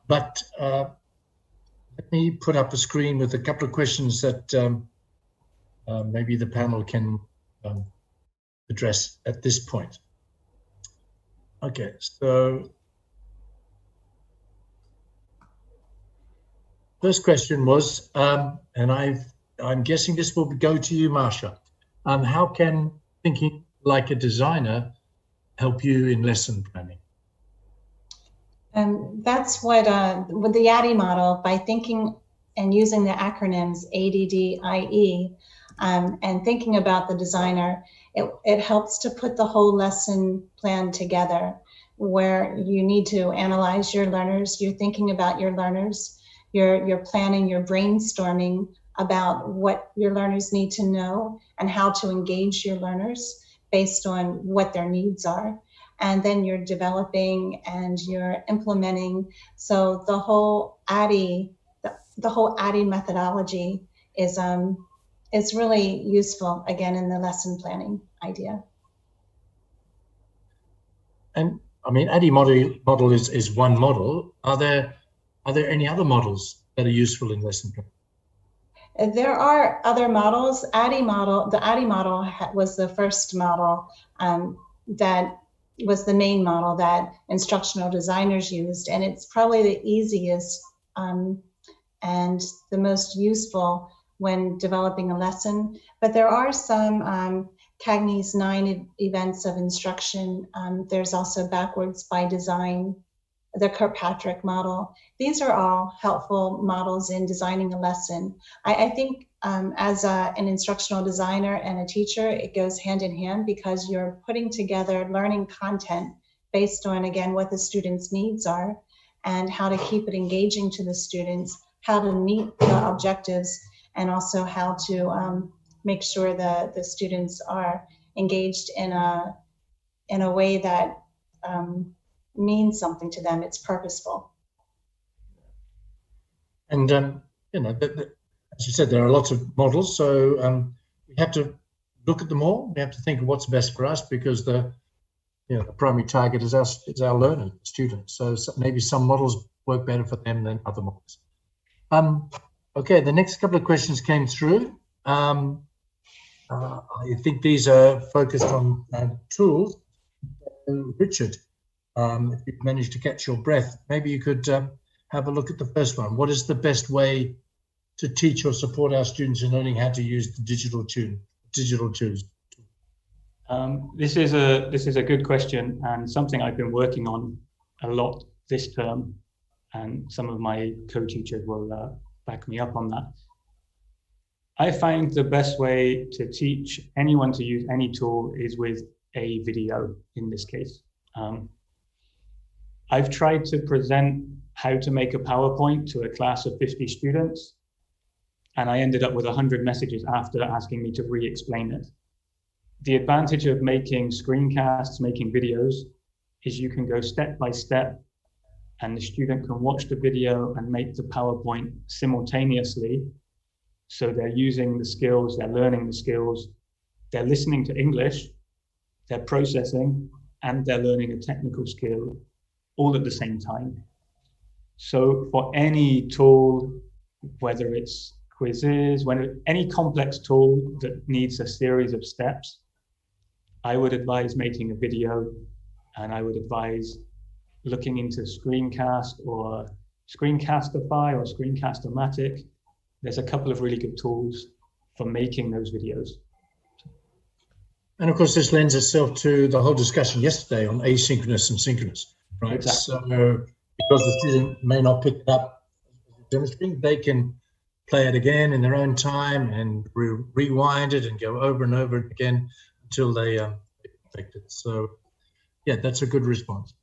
But let me put up a screen with a couple of questions that maybe the panel can address at this point. Okay, so first question was, and I'm guessing this will go to you, Marsha. How can thinking like a designer help you in lesson planning? That's what with the ADDI model, by thinking and using the acronyms ADDIE and thinking about the designer, it helps to put the whole lesson plan together, where you need to analyze your learners, you're thinking about your learners, you're planning, you're brainstorming about what your learners need to know and how to engage your learners based on what their needs are. And then you're developing and you're implementing. So the whole ADDI, the whole ADDI methodology is really useful, again, in the lesson planning idea. And I mean, ADDI model is one model. Are there any other models that are useful in lesson planning? There are other models. The ADDI model was the first model that was the main model that instructional designers used, and it's probably the easiest and the most useful when developing a lesson. But there are some Cagney's 9 events of instruction. There's also Backwards by Design, the Kirkpatrick model. These are all helpful models in designing a lesson. I think as an instructional designer and a teacher, it goes hand in hand, because you're putting together learning content based on, again, what the students' needs are and how to keep it engaging to the students, how to meet the objectives, and also how to make sure that the students are engaged in a way that means something to them. It's purposeful. And, you know, as you said, there are lots of models, so we have to look at them all. We have to think of what's best for us, because the primary target is our learners, students. So maybe some models work better for them than other models. Okay, the next couple of questions came through. I think these are focused on tools. Richard, if you've managed to catch your breath, maybe you could have a look at the first one. What is the best way to teach or support our students in learning how to use the digital tools? This is a good question, and something I've been working on a lot this term, and some of my co-teachers will back me up on that. I find the best way to teach anyone to use any tool is with a video in this case. I've tried to present how to make a PowerPoint to a class of 50 students, and I ended up with 100 messages after asking me to re-explain it. The advantage of making screencasts, making videos, is you can go step by step, and the student can watch the video and make the PowerPoint simultaneously. So they're using the skills, they're learning the skills, they're listening to English, they're processing, and they're learning a technical skill all at the same time. So for any tool, whether it's quizzes, any complex tool that needs a series of steps, I would advise making a video, and I would advise looking into Screencast or Screencastify or Screencast-O-Matic. There's a couple of really good tools for making those videos. And of course, this lends itself to the whole discussion yesterday on asynchronous and synchronous, right? Exactly. So because the student may not pick it up demonstrating, they can play it again in their own time and rewind it and go over and over again until they perfect it. So yeah, that's a good response.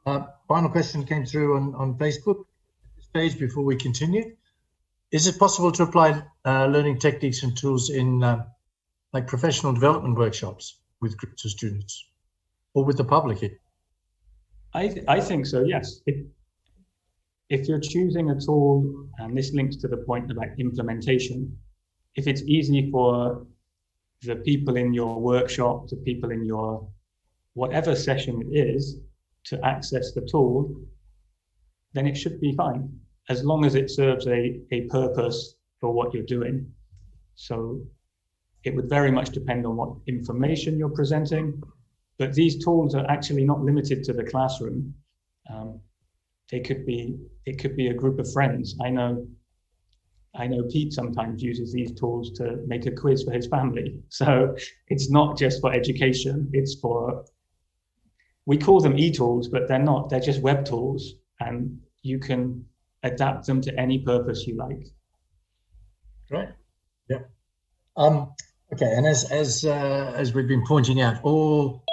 Final question came through on Facebook at this stage before we continue. Is it possible to apply learning techniques and tools in like professional development workshops with groups of students or with the public here? I think so, yes. If you're choosing a tool, and this links to the point about implementation, if it's easy for the people in your workshop, the people in your whatever session it is, to access the tool, then it should be fine, as long as it serves a purpose for what you're doing. So it would very much depend on what information you're presenting, but these tools are actually not limited to the classroom. It could be a group of friends. I know Pete sometimes uses these tools to make a quiz for his family. So it's not just for education, it's for, we call them e-tools, but they're not, they're just web tools, and you can adapt them to any purpose you like. Right, yeah. Okay, and as we've been pointing out, all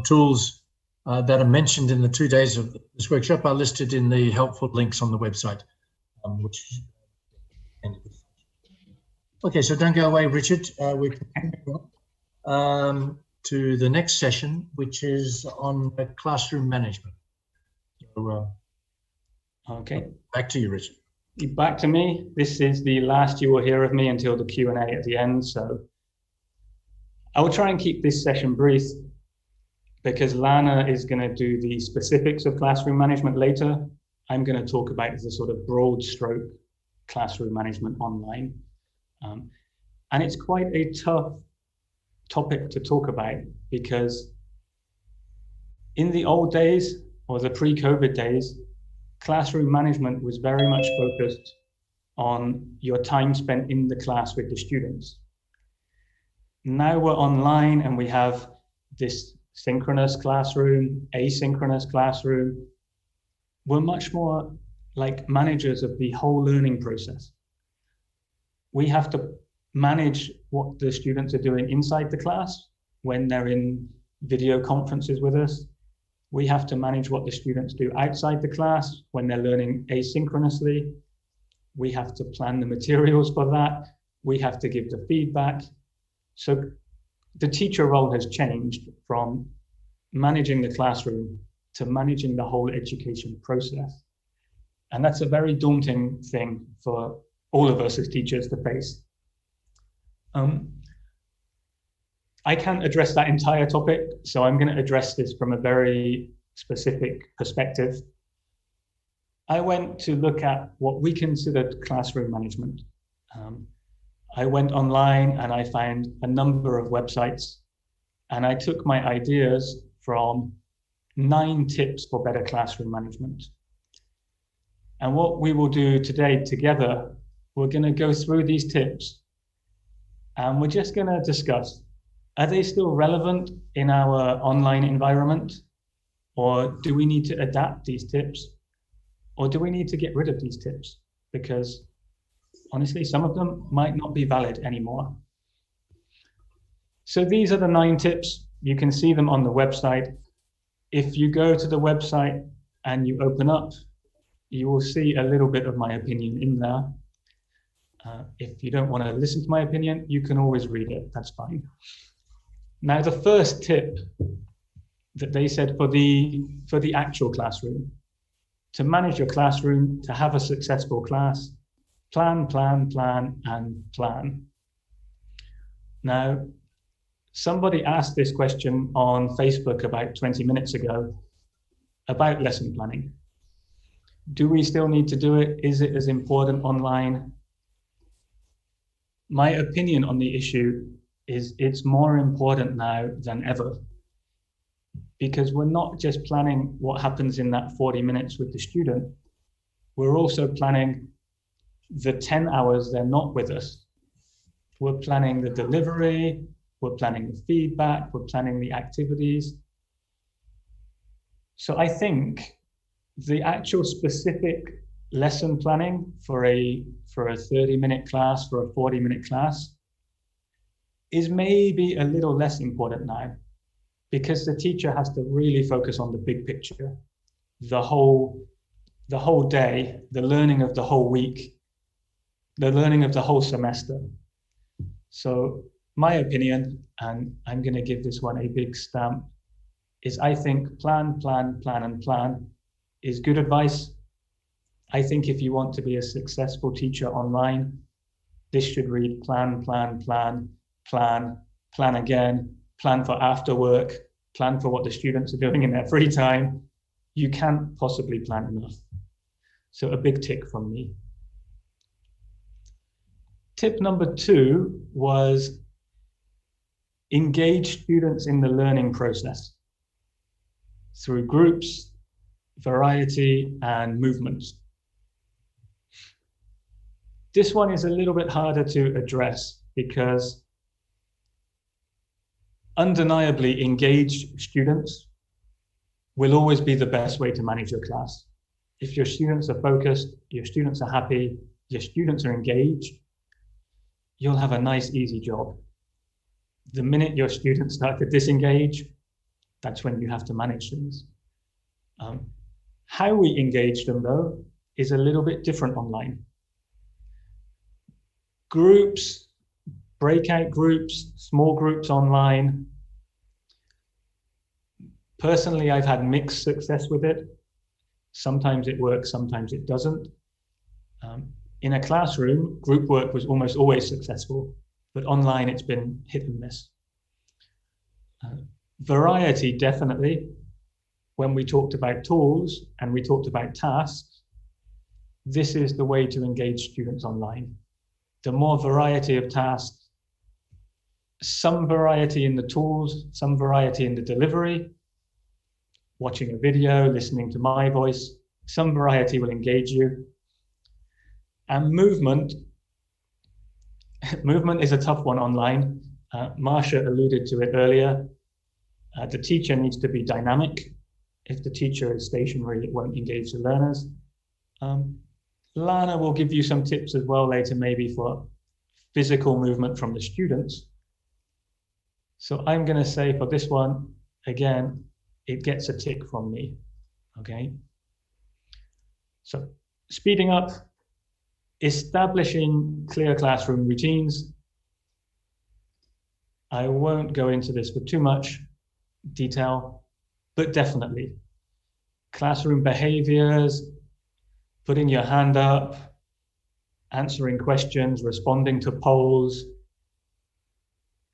tools that are mentioned in the 2 days of this workshop are listed in the helpful links on the website, which okay, so don't go away, Richard. We're continuing to the next session, which is on classroom management. So, okay. Back to you, Richard. Back to me. This is the last you will hear of me until the Q&A at the end. So I will try and keep this session brief, because Lana is going to do the specifics of classroom management later. I'm going to talk about the sort of broad stroke classroom management online. And it's quite a tough topic to talk about, because in the old days, or the pre-COVID days, classroom management was very much focused on your time spent in the class with the students. Now we're online and we have this synchronous classroom, asynchronous classroom. We're much more like managers of the whole learning process. We have to manage what the students are doing inside the class when they're in video conferences with us. We have to manage what the students do outside the class when they're learning asynchronously. We have to plan the materials for that. We have to give the feedback. So the teacher role has changed from managing the classroom to managing the whole education process. And that's a very daunting thing for all of us as teachers to face. I can't address that entire topic, so I'm going to address this from a very specific perspective. I went to look at what we considered classroom management. I went online and I found a number of websites, and I took my ideas from 9 tips for better classroom management. And what we will do today together, we're going to go through these tips, and we're just going to discuss, are they still relevant in our online environment? Or do we need to adapt these tips? Or do we need to get rid of these tips? Because honestly, some of them might not be valid anymore. So these are the 9 tips. You can see them on the website. If you go to the website and you open up, you will see a little bit of my opinion in there. If you don't want to listen to my opinion, you can always read it, that's fine. Now, the first tip that they said for the actual classroom, to manage your classroom, to have a successful class, plan, plan, plan, and plan. Now, somebody asked this question on Facebook about 20 minutes ago about lesson planning. Do we still need to do it? Is it as important online? My opinion on the issue is it's more important now than ever, because we're not just planning what happens in that 40 minutes with the student, we're also planning the 10 hours they're not with us. We're planning the delivery, we're planning the feedback, we're planning the activities. So I think the actual specific lesson planning for a 30-minute class, for a 40-minute class, is maybe a little less important now, because the teacher has to really focus on the big picture, the whole day, the learning of the whole week, the learning of the whole semester. So my opinion, and I'm going to give this one a big stamp, is I think plan, plan, plan, and plan is good advice. I think if you want to be a successful teacher online, this should read plan, plan, plan, plan, plan again, plan for after work, plan for what the students are doing in their free time. You can't possibly plan enough. So a big tick from me. Tip number 2 was engage students in the learning process through groups, variety, and movements. This one is a little bit harder to address because undeniably engaged students will always be the best way to manage your class. If your students are focused, your students are happy, your students are engaged, you'll have a nice, easy job. The minute your students start to disengage, that's when you have to manage things. How we engage them, though, is a little bit different online. Groups, breakout groups, small groups online. Personally, I've had mixed success with it. Sometimes it works, sometimes it doesn't. In a classroom, group work was almost always successful, but online it's been hit and miss. Variety, definitely. When we talked about tools and we talked about tasks, this is the way to engage students online. The more variety of tasks, some variety in the tools, some variety in the delivery, watching a video, listening to my voice, some variety will engage you. And movement is a tough one online. Marsha alluded to it earlier. The teacher needs to be dynamic. If the teacher is stationary, it won't engage the learners. Lana will give you some tips as well later, maybe for physical movement from the students. So I'm going to say for this one, again, it gets a tick from me, okay? So speeding up, establishing clear classroom routines. I won't go into this with too much detail, but definitely classroom behaviors, putting your hand up, answering questions, responding to polls.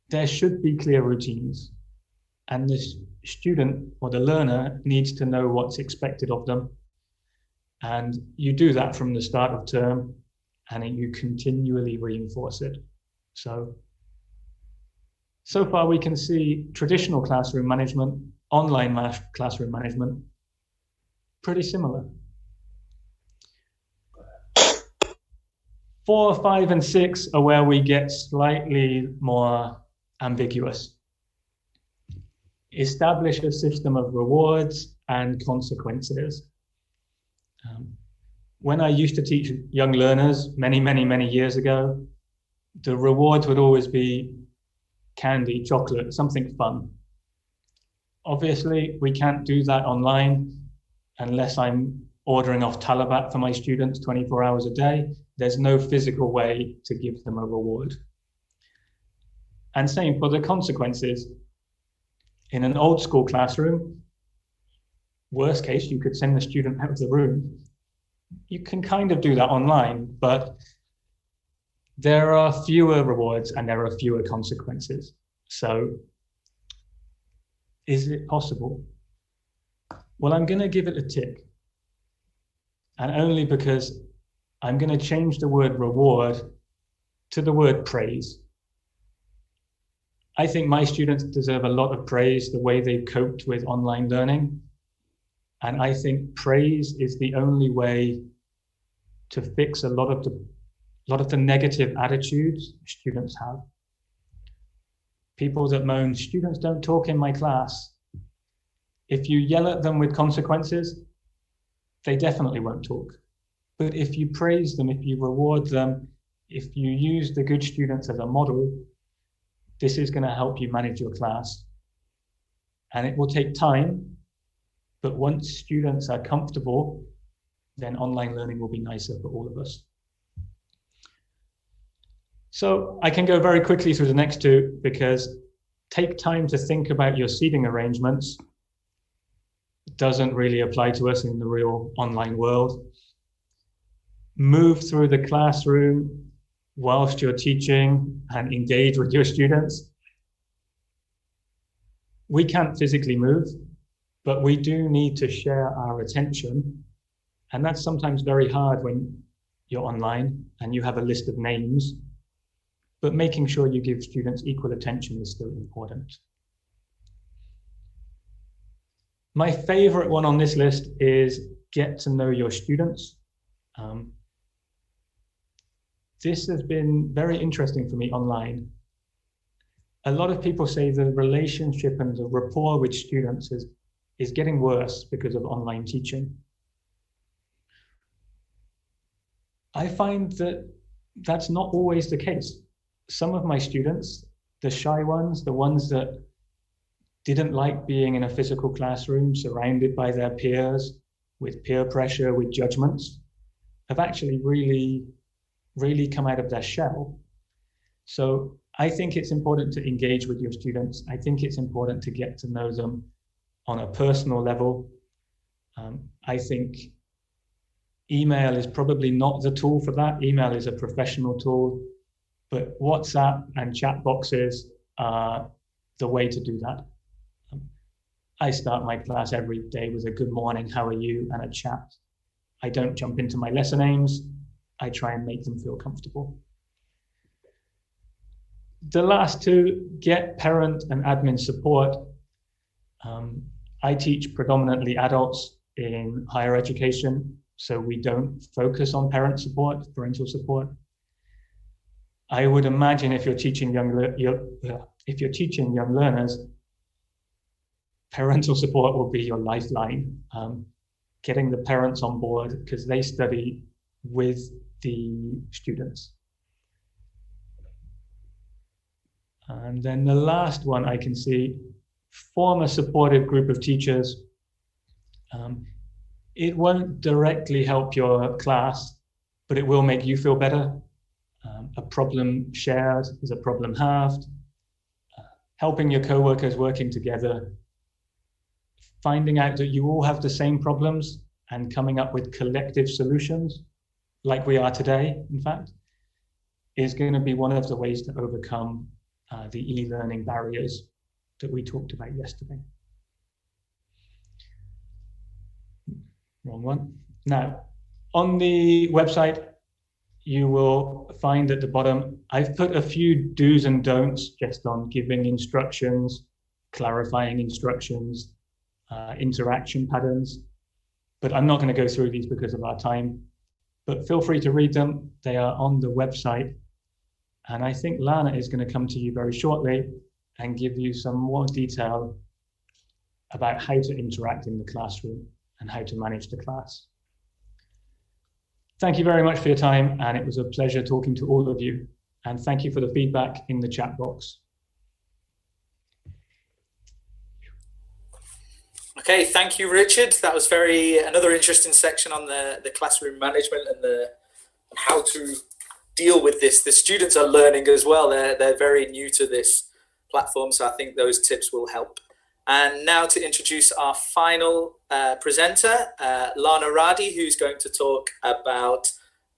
There should be clear routines, and the student or the learner needs to know what's expected of them. And you do that from the start of term, and you continually reinforce it. So far we can see traditional classroom management, online classroom management, pretty similar. 4, 5, and 6 are where we get slightly more ambiguous. Establish a system of rewards and consequences. When I used to teach young learners many years ago, the rewards would always be candy, chocolate, something fun. Obviously, we can't do that online unless I'm ordering off Talabat for my students 24 hours a day. There's no physical way to give them a reward. And same for the consequences. In an old school classroom, worst case, you could send the student out of the room. You can kind of do that online, but there are fewer rewards and there are fewer consequences. So is it possible? Well, I'm going to give it a tick. And only because I'm going to change the word reward to the word praise. I think my students deserve a lot of praise the way they've coped with online learning. And I think praise is the only way to fix a lot of the negative attitudes students have. People that moan, students don't talk in my class. If you yell at them with consequences, they definitely won't talk. But if you praise them, if you reward them, if you use the good students as a model, this is going to help you manage your class. And it will take time, but once students are comfortable, then online learning will be nicer for all of us. So I can go very quickly through the next two, because take time to think about your seating arrangements doesn't really apply to us in the real online world. Move through the classroom whilst you're teaching and engage with your students. We can't physically move, but we do need to share our attention. And that's sometimes very hard when you're online and you have a list of names, but making sure you give students equal attention is still important. My favorite one on this list is get to know your students. This has been very interesting for me online. A lot of people say the relationship and the rapport with students is getting worse because of online teaching. I find that that's not always the case. Some of my students, the shy ones, the ones that didn't like being in a physical classroom surrounded by their peers, with peer pressure, with judgments, have actually really come out of their shell. So I think it's important to engage with your students. I think it's important to get to know them on a personal level. I think email is probably not the tool for that. Email is a professional tool, but WhatsApp and chat boxes are the way to do that. I start my class every day with a good morning, how are you, and a chat. I don't jump into my lesson aims. I try and make them feel comfortable. The last two, get parent and admin support. I teach predominantly adults in higher education, so we don't focus on parent support, parental support. I would imagine if you're teaching young learners, parental support will be your lifeline. Getting the parents on board because they study with the students. And then the last one I can see, form a supportive group of teachers. It won't directly help your class, but it will make you feel better. A problem shared is a problem halved. helping your coworkers, working together, finding out that you all have the same problems and coming up with collective solutions, like we are today, in fact, is going to be one of the ways to overcome the e-learning barriers that we talked about yesterday. Wrong one. Now, on the website, you will find at the bottom, I've put a few do's and don'ts just on giving instructions, clarifying instructions, interaction patterns, but I'm not going to go through these because of our time, but feel free to read them. They are on the website. And I think Lana is going to come to you very shortly and give you some more detail about how to interact in the classroom and how to manage the class. Thank you very much for your time, and it was a pleasure talking to all of you. And thank you for the feedback in the chat box. Okay, thank you, Richard. That was another interesting section on the classroom management and how to deal with this. The students are learning as well. They're very new to this platform, so I think those tips will help. And now to introduce our final presenter, Lana Radi, who's going to talk about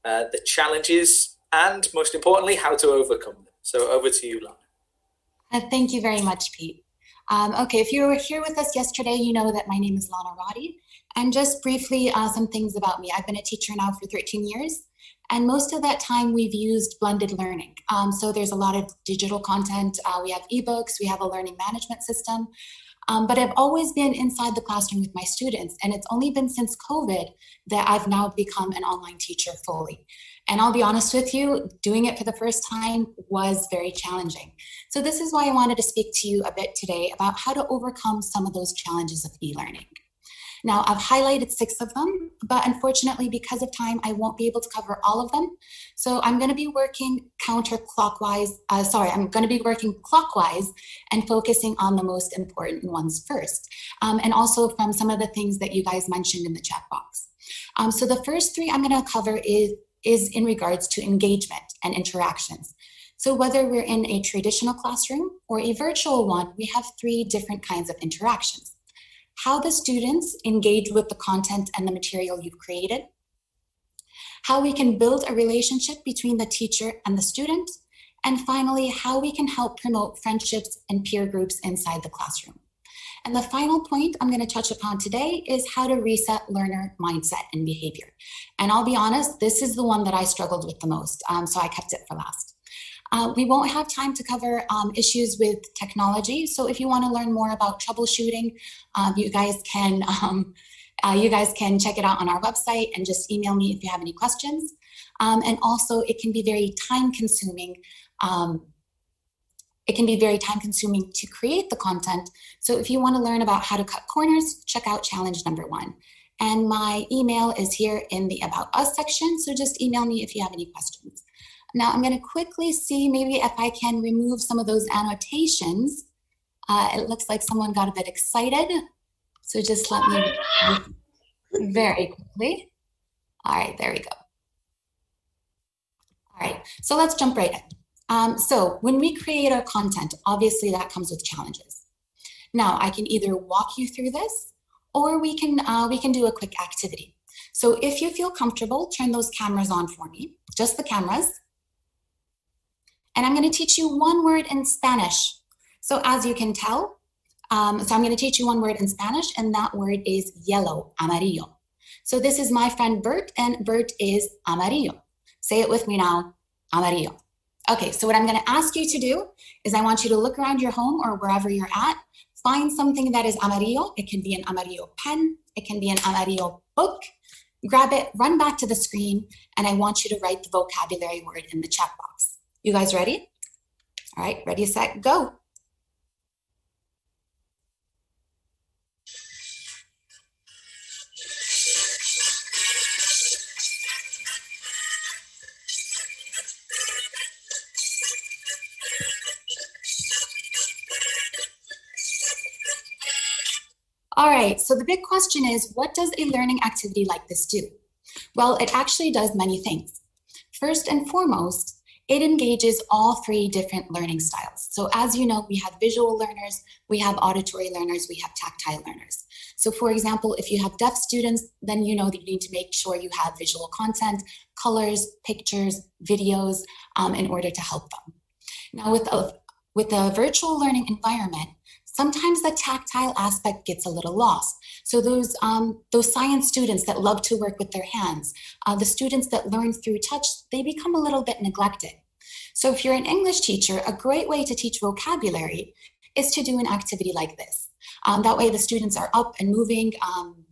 the challenges and, most importantly, how to overcome them. So over to you, Lana. Thank you very much, Pete. Okay, if you were here with us yesterday, you know that my name is Lana Radi. And just briefly, some things about me. I've been a teacher now for 13 years. And most of that time we've used blended learning. So there's a lot of digital content. We have ebooks, we have a learning management system. But I've always been inside the classroom with my students. And it's only been since COVID that I've now become an online teacher fully. And I'll be honest with you, doing it for the first time was very challenging. So this is why I wanted to speak to you a bit today about how to overcome some of those challenges of e-learning. Now, I've highlighted 6 of them, but unfortunately, because of time, I won't be able to cover all of them. So I'm going to be working clockwise and focusing on the most important ones first. And also from some of the things that you guys mentioned in the chat box. So the first 3 I'm going to cover is in regards to engagement and interactions. So whether we're in a traditional classroom or a virtual one, we have 3 different kinds of interactions. How the students engage with the content and the material you've created, how we can build a relationship between the teacher and the student, and finally, how we can help promote friendships and peer groups inside the classroom. And the final point I'm going to touch upon today is how to reset learner mindset and behavior. And I'll be honest, this is the one that I struggled with the most, so I kept it for last. We won't have time to cover issues with technology. So if you want to learn more about troubleshooting, you guys can check it out on our website and just email me if you have any questions. And also it can be very time consuming. It can be very time consuming to create the content. So if you want to learn about how to cut corners, check out challenge number 1. And my email is here in the About Us section. So just email me if you have any questions. Now I'm going to quickly see maybe if I can remove some of those annotations. It looks like someone got a bit excited. So just let me very quickly. All right, there we go. All right, so let's jump right in. So when we create our content, obviously that comes with challenges. Now I can either walk you through this or we can do a quick activity. So if you feel comfortable, turn those cameras on for me, just the cameras. And I'm going to teach you one word in Spanish. So as you can tell, so I'm going to teach you one word in Spanish, and that word is yellow, amarillo. So this is my friend Bert, and Bert is amarillo. Say it with me now, amarillo. Okay, so what I'm going to ask you to do is I want you to look around your home or wherever you're at, find something that is amarillo. It can be an amarillo pen, it can be an amarillo book. Grab it, run back to the screen, and I want you to write the vocabulary word in the chat box. You guys ready? All right, ready, set, go. All right, so the big question is, what does a learning activity like this do? Well, it actually does many things. First and foremost, it engages all three different learning styles. So as you know, we have visual learners, we have auditory learners, we have tactile learners. So for example, if you have deaf students, then you know that you need to make sure you have visual content, colors, pictures, videos in order to help them. Now with a virtual learning environment, sometimes the tactile aspect gets a little lost. So those science students that love to work with their hands, the students that learn through touch, they become a little bit neglected. So if you're an English teacher, a great way to teach vocabulary is to do an activity like this. That way the students are up and moving,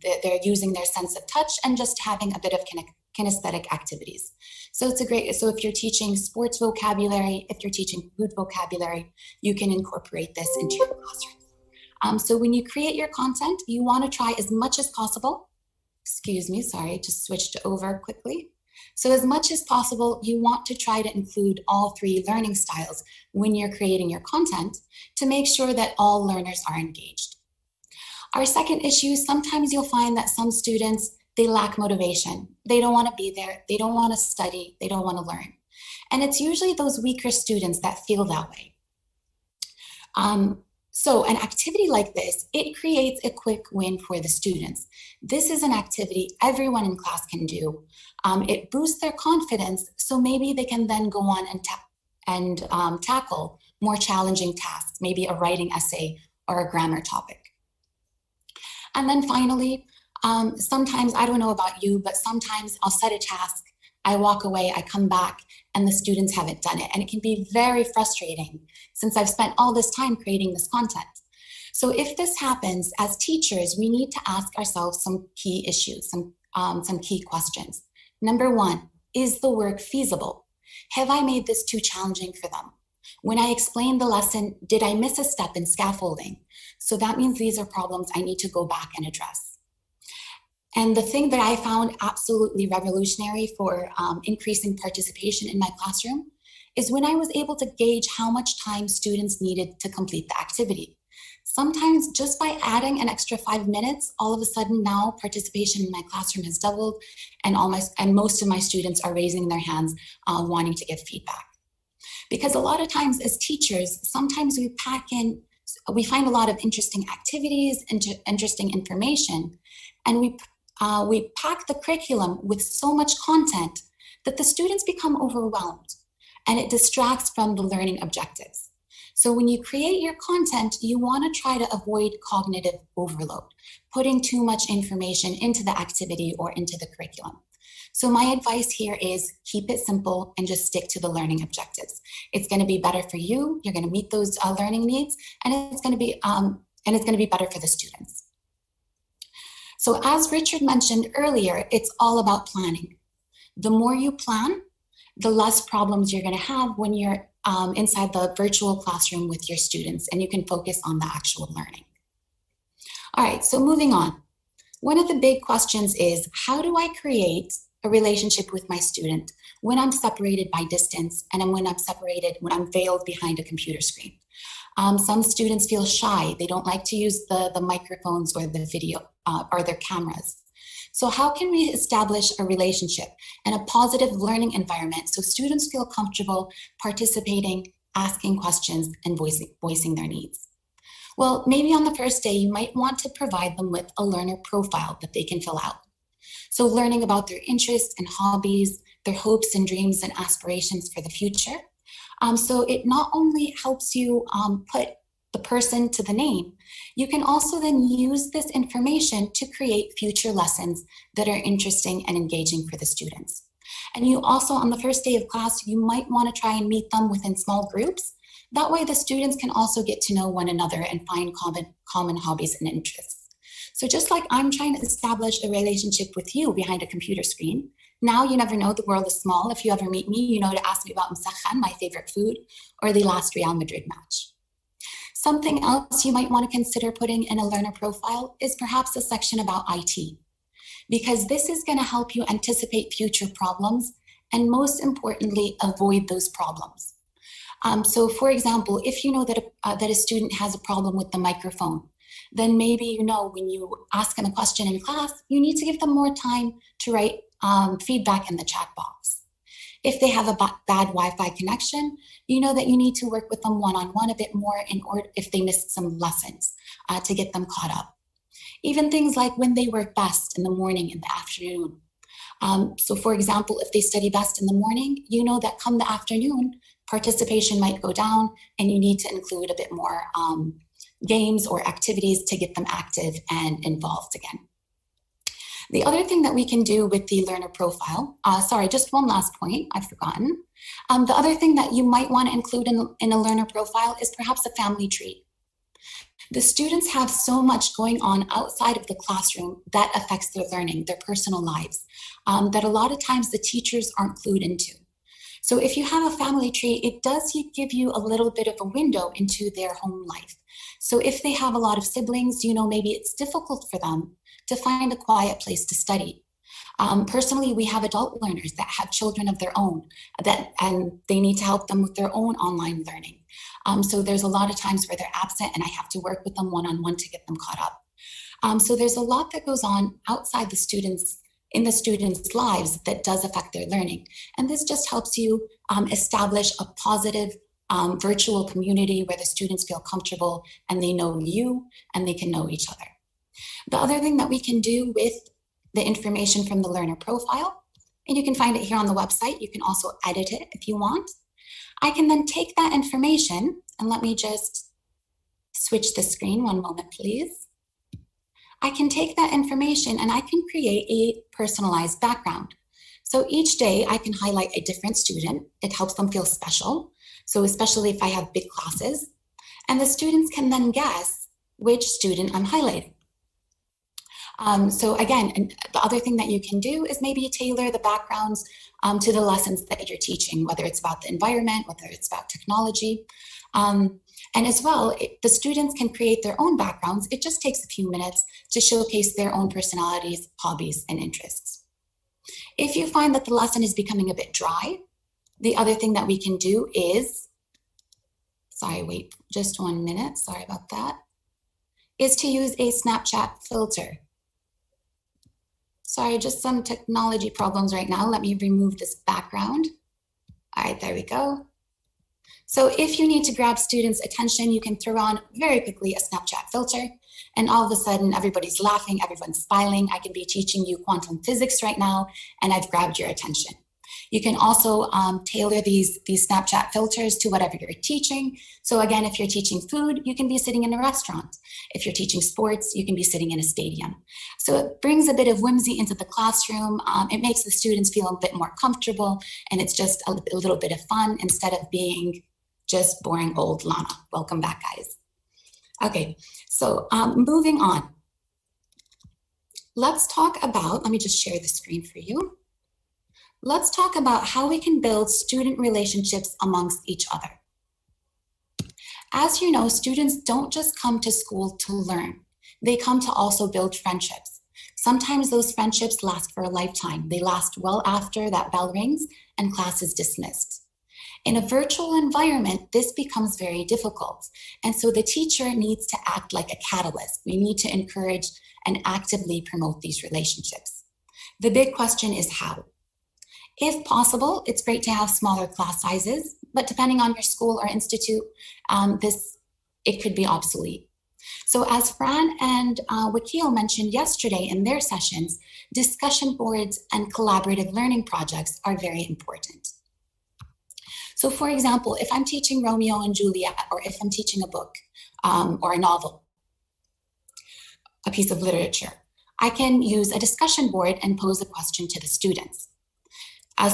they're using their sense of touch and just having a bit of kinesthetic activities. So so if you're teaching sports vocabulary, if you're teaching food vocabulary, you can incorporate this into your classroom. So when you create your content, you want to try as much as possible. Excuse me, sorry, just switched over quickly. So as much as possible, you want to try to include all three learning styles when you're creating your content to make sure that all learners are engaged. Our second issue, sometimes you'll find that some students, they lack motivation. They don't want to be there. They don't want to study. They don't want to learn. And it's usually those weaker students that feel that way. So an activity like this, it creates a quick win for the students. This is an activity everyone in class can do. It boosts their confidence, so maybe they can then go on and tackle more challenging tasks, maybe a writing essay or a grammar topic. And then finally, sometimes, I don't know about you, but sometimes I'll set a task, I walk away, I come back, and the students haven't done it. And it can be very frustrating since I've spent all this time creating this content. So if this happens, as teachers, we need to ask ourselves some key issues, some key questions. Number one, is the work feasible? Have I made this too challenging for them? When I explained the lesson, did I miss a step in scaffolding? So that means these are problems I need to go back and address. And the thing that I found absolutely revolutionary for increasing participation in my classroom is when I was able to gauge how much time students needed to complete the activity. Sometimes just by adding an extra 5 minutes, all of a sudden now participation in my classroom has doubled and most of my students are raising their hands wanting to give feedback. Because a lot of times as teachers, sometimes we find a lot of interesting activities, interesting information, and we pack the curriculum with so much content that the students become overwhelmed and it distracts from the learning objectives. So when you create your content, you want to try to avoid cognitive overload, putting too much information into the activity or into the curriculum. So my advice here is keep it simple and just stick to the learning objectives. It's going to be better for you. You're going to meet those learning needs, and it's going to be better for the students. So as Richard mentioned earlier, it's all about planning. The more you plan, the less problems you're going to have when you're inside the virtual classroom with your students, and you can focus on the actual learning. All right, so moving on. One of the big questions is, how do I create a relationship with my student when I'm separated by distance and when I'm veiled behind a computer screen? Some students feel shy. They don't like to use the microphones or the video or their cameras. So how can we establish a relationship and a positive learning environment so students feel comfortable participating, asking questions, and voicing their needs? Well, maybe on the first day, you might want to provide them with a learner profile that they can fill out. So learning about their interests and hobbies, their hopes and dreams and aspirations for the future. So it not only helps you put the person to the name, you can also then use this information to create future lessons that are interesting and engaging for the students. And you also, on the first day of class, you might want to try and meet them within small groups. That way the students can also get to know one another and find common hobbies and interests. So just like I'm trying to establish a relationship with you behind a computer screen, now you never know, the world is small. If you ever meet me, you know to ask me about Msakhan, my favorite food, or the last Real Madrid match. Something else you might want to consider putting in a learner profile is perhaps a section about IT, because this is going to help you anticipate future problems and, most importantly, avoid those problems. So for example, if you know that a student has a problem with the microphone, then maybe you know when you ask them a question in class, you need to give them more time to write feedback in the chat box. If they have a bad Wi-Fi connection, you know that you need to work with them one-on-one a bit more in order if they missed some lessons to get them caught up. Even things like when they work best in the morning and the afternoon. So for example, if they study best in the morning, you know that come the afternoon, participation might go down and you need to include a bit more games or activities to get them active and involved again. The other thing that we can do with the learner profile, sorry, just one last point, I've forgotten. The other thing that you might want to include in a learner profile is perhaps a family tree. The students have so much going on outside of the classroom that affects their learning, their personal lives, that a lot of times the teachers aren't clued into. So if you have a family tree, it does give you a little bit of a window into their home life. So if they have a lot of siblings, you know, maybe it's difficult for them to find a quiet place to study. Personally, we have adult learners that have children of their own and they need to help them with their own online learning. So there's a lot of times where they're absent and I have to work with them one-on-one to get them caught up. So there's a lot that goes on outside the students, in the students' lives that does affect their learning. And this just helps you establish a positive virtual community where the students feel comfortable and they know you and they can know each other. The other thing that we can do with the information from the learner profile, and you can find it here on the website, you can also edit it if you want. I can then take that information, and let me just switch the screen, one moment please. I can take that information and I can create a personalized background. So each day I can highlight a different student. It helps them feel special. So especially if I have big classes, and the students can then guess which student I'm highlighting. So again, and the other thing that you can do is maybe tailor the backgrounds to the lessons that you're teaching, whether it's about the environment, whether it's about technology. And as well, the students can create their own backgrounds. It just takes a few minutes to showcase their own personalities, hobbies, and interests. If you find that the lesson is becoming a bit dry, the other thing that we can do is, sorry, wait just 1 minute, sorry about that, is to use a Snapchat filter. Sorry, just some technology problems right now. Let me remove this background. All right, there we go. So if you need to grab students' attention, you can throw on very quickly a Snapchat filter, and all of a sudden everybody's laughing, everyone's smiling. I can be teaching you quantum physics right now, and I've grabbed your attention. You can also tailor these Snapchat filters to whatever you're teaching. So again, if you're teaching food, you can be sitting in a restaurant. If you're teaching sports, you can be sitting in a stadium. So it brings a bit of whimsy into the classroom. It makes the students feel a bit more comfortable, and it's just a little bit of fun instead of being just boring old Lana. Welcome back, guys. Okay, so moving on. Let's talk about, let me just share the screen for you. Let's talk about how we can build student relationships amongst each other. As you know, students don't just come to school to learn. They come to also build friendships. Sometimes those friendships last for a lifetime. They last well after that bell rings and class is dismissed. In a virtual environment, this becomes very difficult. And so the teacher needs to act like a catalyst. We need to encourage and actively promote these relationships. The big question is how? If possible, it's great to have smaller class sizes, but depending on your school or institute, it could be obsolete. So as Fran and Wakil mentioned yesterday in their sessions, discussion boards and collaborative learning projects are very important. So for example, if I'm teaching Romeo and Juliet, or if I'm teaching a book or a novel, a piece of literature, I can use a discussion board and pose a question to the students.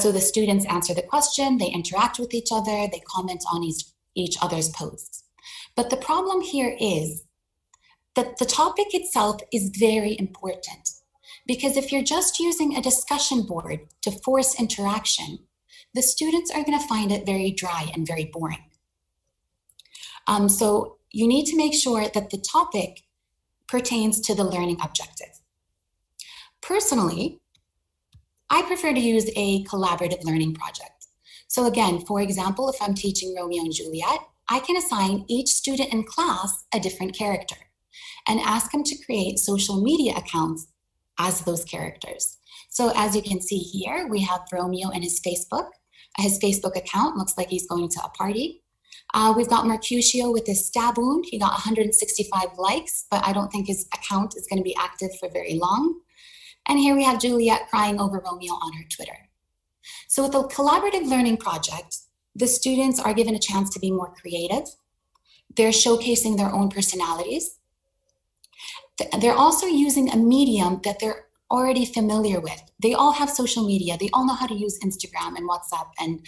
So the students answer the question, they interact with each other, they comment on each other's posts. But the problem here is that the topic itself is very important, because if you're just using a discussion board to force interaction, the students are going to find it very dry and very boring. So you need to make sure that the topic pertains to the learning objective. Personally, I prefer to use a collaborative learning project. So again, for example, if I'm teaching Romeo and Juliet, I can assign each student in class a different character and ask them to create social media accounts as those characters. So as you can see here, we have Romeo and his Facebook. His Facebook account looks like he's going to a party. We've got Mercutio with his stab wound. He got 165 likes, but I don't think his account is going to be active for very long. And here we have Juliet crying over Romeo on her Twitter. So with a collaborative learning project, the students are given a chance to be more creative. They're showcasing their own personalities. They're also using a medium that they're already familiar with. They all have social media. They all know how to use Instagram and WhatsApp and,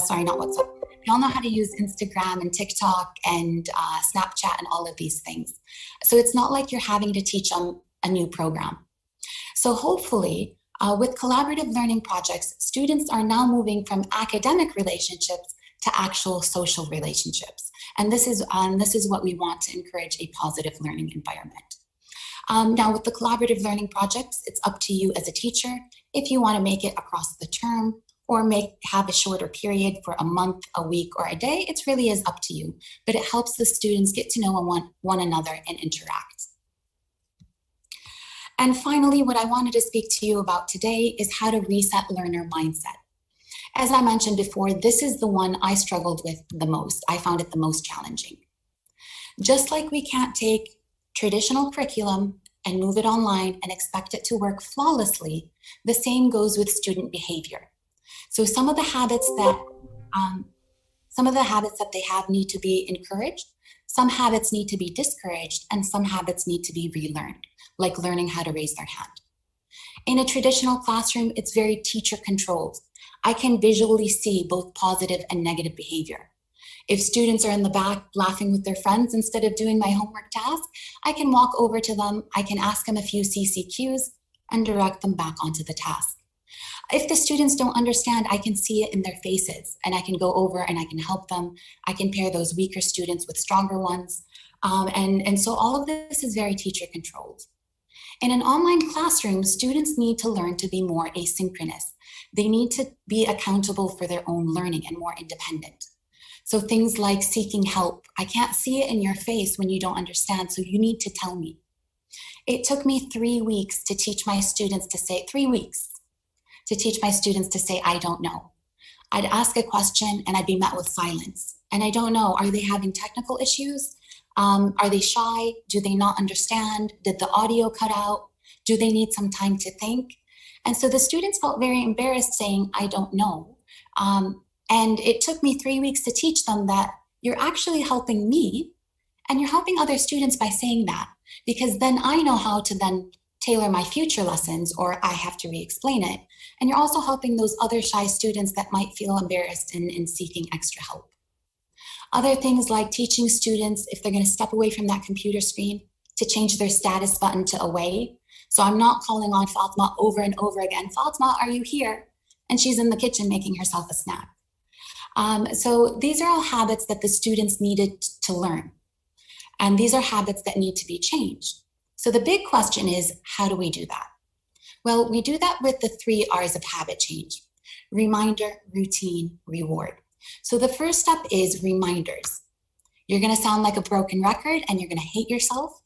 sorry, not WhatsApp. They all know how to use Instagram and TikTok and Snapchat and all of these things. So it's not like you're having to teach them a new program. So hopefully, with collaborative learning projects, students are now moving from academic relationships to actual social relationships. And this is what we want to encourage, a positive learning environment. Now with the collaborative learning projects, it's up to you as a teacher if you want to make it across the term or have a shorter period for a month, a week, or a day. It really is up to you, but it helps the students get to know one another and interact. And finally, what I wanted to speak to you about today is how to reset learner mindset. As I mentioned before, this is the one I struggled with the most. I found it the most challenging. Just like we can't take traditional curriculum and move it online and expect it to work flawlessly, the same goes with student behavior. So some of the habits that they have need to be encouraged, some habits need to be discouraged, and some habits need to be relearned, like learning how to raise their hand. In a traditional classroom, it's very teacher controlled. I can visually see both positive and negative behavior. If students are in the back laughing with their friends instead of doing my homework task, I can walk over to them, I can ask them a few CCQs and direct them back onto the task. If the students don't understand, I can see it in their faces and I can go over and I can help them. I can pair those weaker students with stronger ones. And so all of this is very teacher controlled. In an online classroom, students need to learn to be more asynchronous. They need to be accountable for their own learning and more independent. So things like seeking help. I can't see it in your face when you don't understand, so you need to tell me. It took me 3 weeks to teach my students to say, I don't know. I'd ask a question and I'd be met with silence. And I don't know, are they having technical issues? Are they shy? Do they not understand? Did the audio cut out? Do they need some time to think? And so the students felt very embarrassed saying, I don't know. And it took me 3 weeks to teach them that you're actually helping me and you're helping other students by saying that, because then I know how to then tailor my future lessons, or I have to re-explain it. And you're also helping those other shy students that might feel embarrassed in seeking extra help. Other things like teaching students, if they're going to step away from that computer screen, to change their status button to away. So I'm not calling on Fatima over and over again, Fatima, are you here? And she's in the kitchen making herself a snack. So these are all habits that the students needed to learn. And these are habits that need to be changed. So the big question is, how do we do that? Well, we do that with the 3 R's of habit change: reminder, routine, reward. So the first step is reminders. You're going to sound like a broken record and you're going to hate yourself,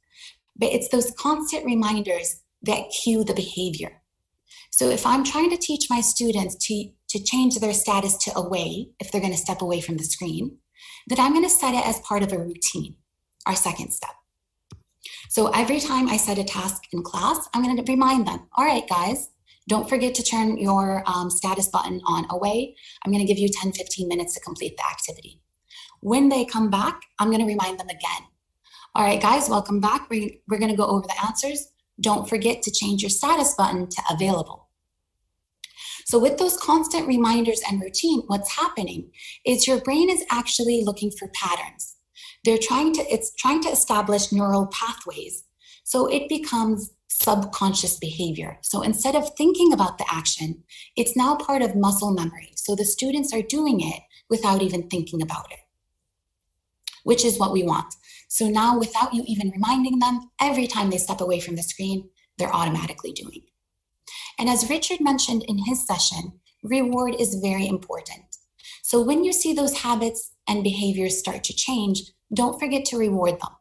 but it's those constant reminders that cue the behavior. So if I'm trying to teach my students to change their status to away, if they're going to step away from the screen, then I'm going to set it as part of a routine, our second step. So every time I set a task in class, I'm going to remind them, all right, guys, don't forget to turn your status button on away. I'm going to give you 10, 15 minutes to complete the activity. When they come back, I'm going to remind them again. All right, guys, welcome back. We're going to go over the answers. Don't forget to change your status button to available. So with those constant reminders and routine, what's happening is your brain is actually looking for patterns. It's trying to establish neural pathways. So it becomes subconscious behavior. So instead of thinking about the action, it's now part of muscle memory. So the students are doing it without even thinking about it, which is what we want. So now without you even reminding them, every time they step away from the screen, they're automatically doing. And as Richard mentioned in his session, reward is very important. So when you see those habits and behaviors start to change, don't forget to reward them.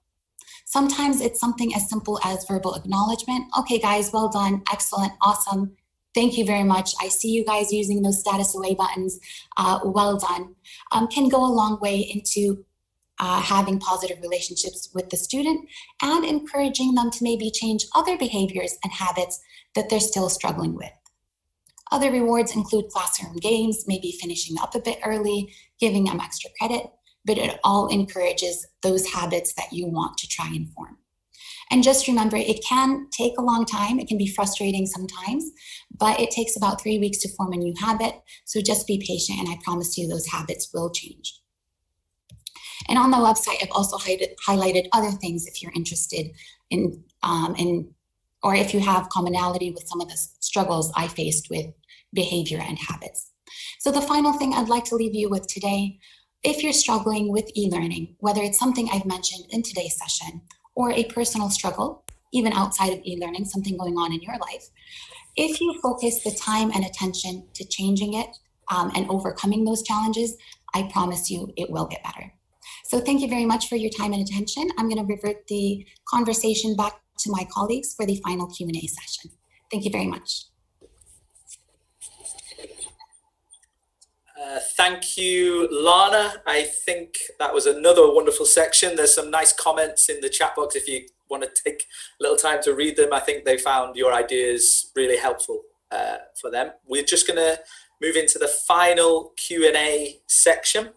Sometimes it's something as simple as verbal acknowledgement. Okay, guys, well done, excellent, awesome. Thank you very much. I see you guys using those status away buttons. Well done. Can go a long way into having positive relationships with the student and encouraging them to maybe change other behaviors and habits that they're still struggling with. Other rewards include classroom games, maybe finishing up a bit early, giving them extra credit, but it all encourages those habits that you want to try and form. And just remember, it can take a long time. It can be frustrating sometimes, but it takes about 3 weeks to form a new habit. So just be patient, and I promise you those habits will change. And on the website, I've also highlighted other things if you're interested in, or if you have commonality with some of the struggles I faced with behavior and habits. So the final thing I'd like to leave you with today, if you're struggling with e-learning, whether it's something I've mentioned in today's session or a personal struggle, even outside of e-learning, something going on in your life, if you focus the time and attention to changing it and overcoming those challenges, I promise you it will get better. So thank you very much for your time and attention. I'm going to revert the conversation back to my colleagues for the final Q&A session. Thank you very much. Thank you, Lana. I think that was another wonderful section. There's some nice comments in the chat box if you want to take a little time to read them. I think they found your ideas really helpful for them. We're just going to move into the final Q&A section.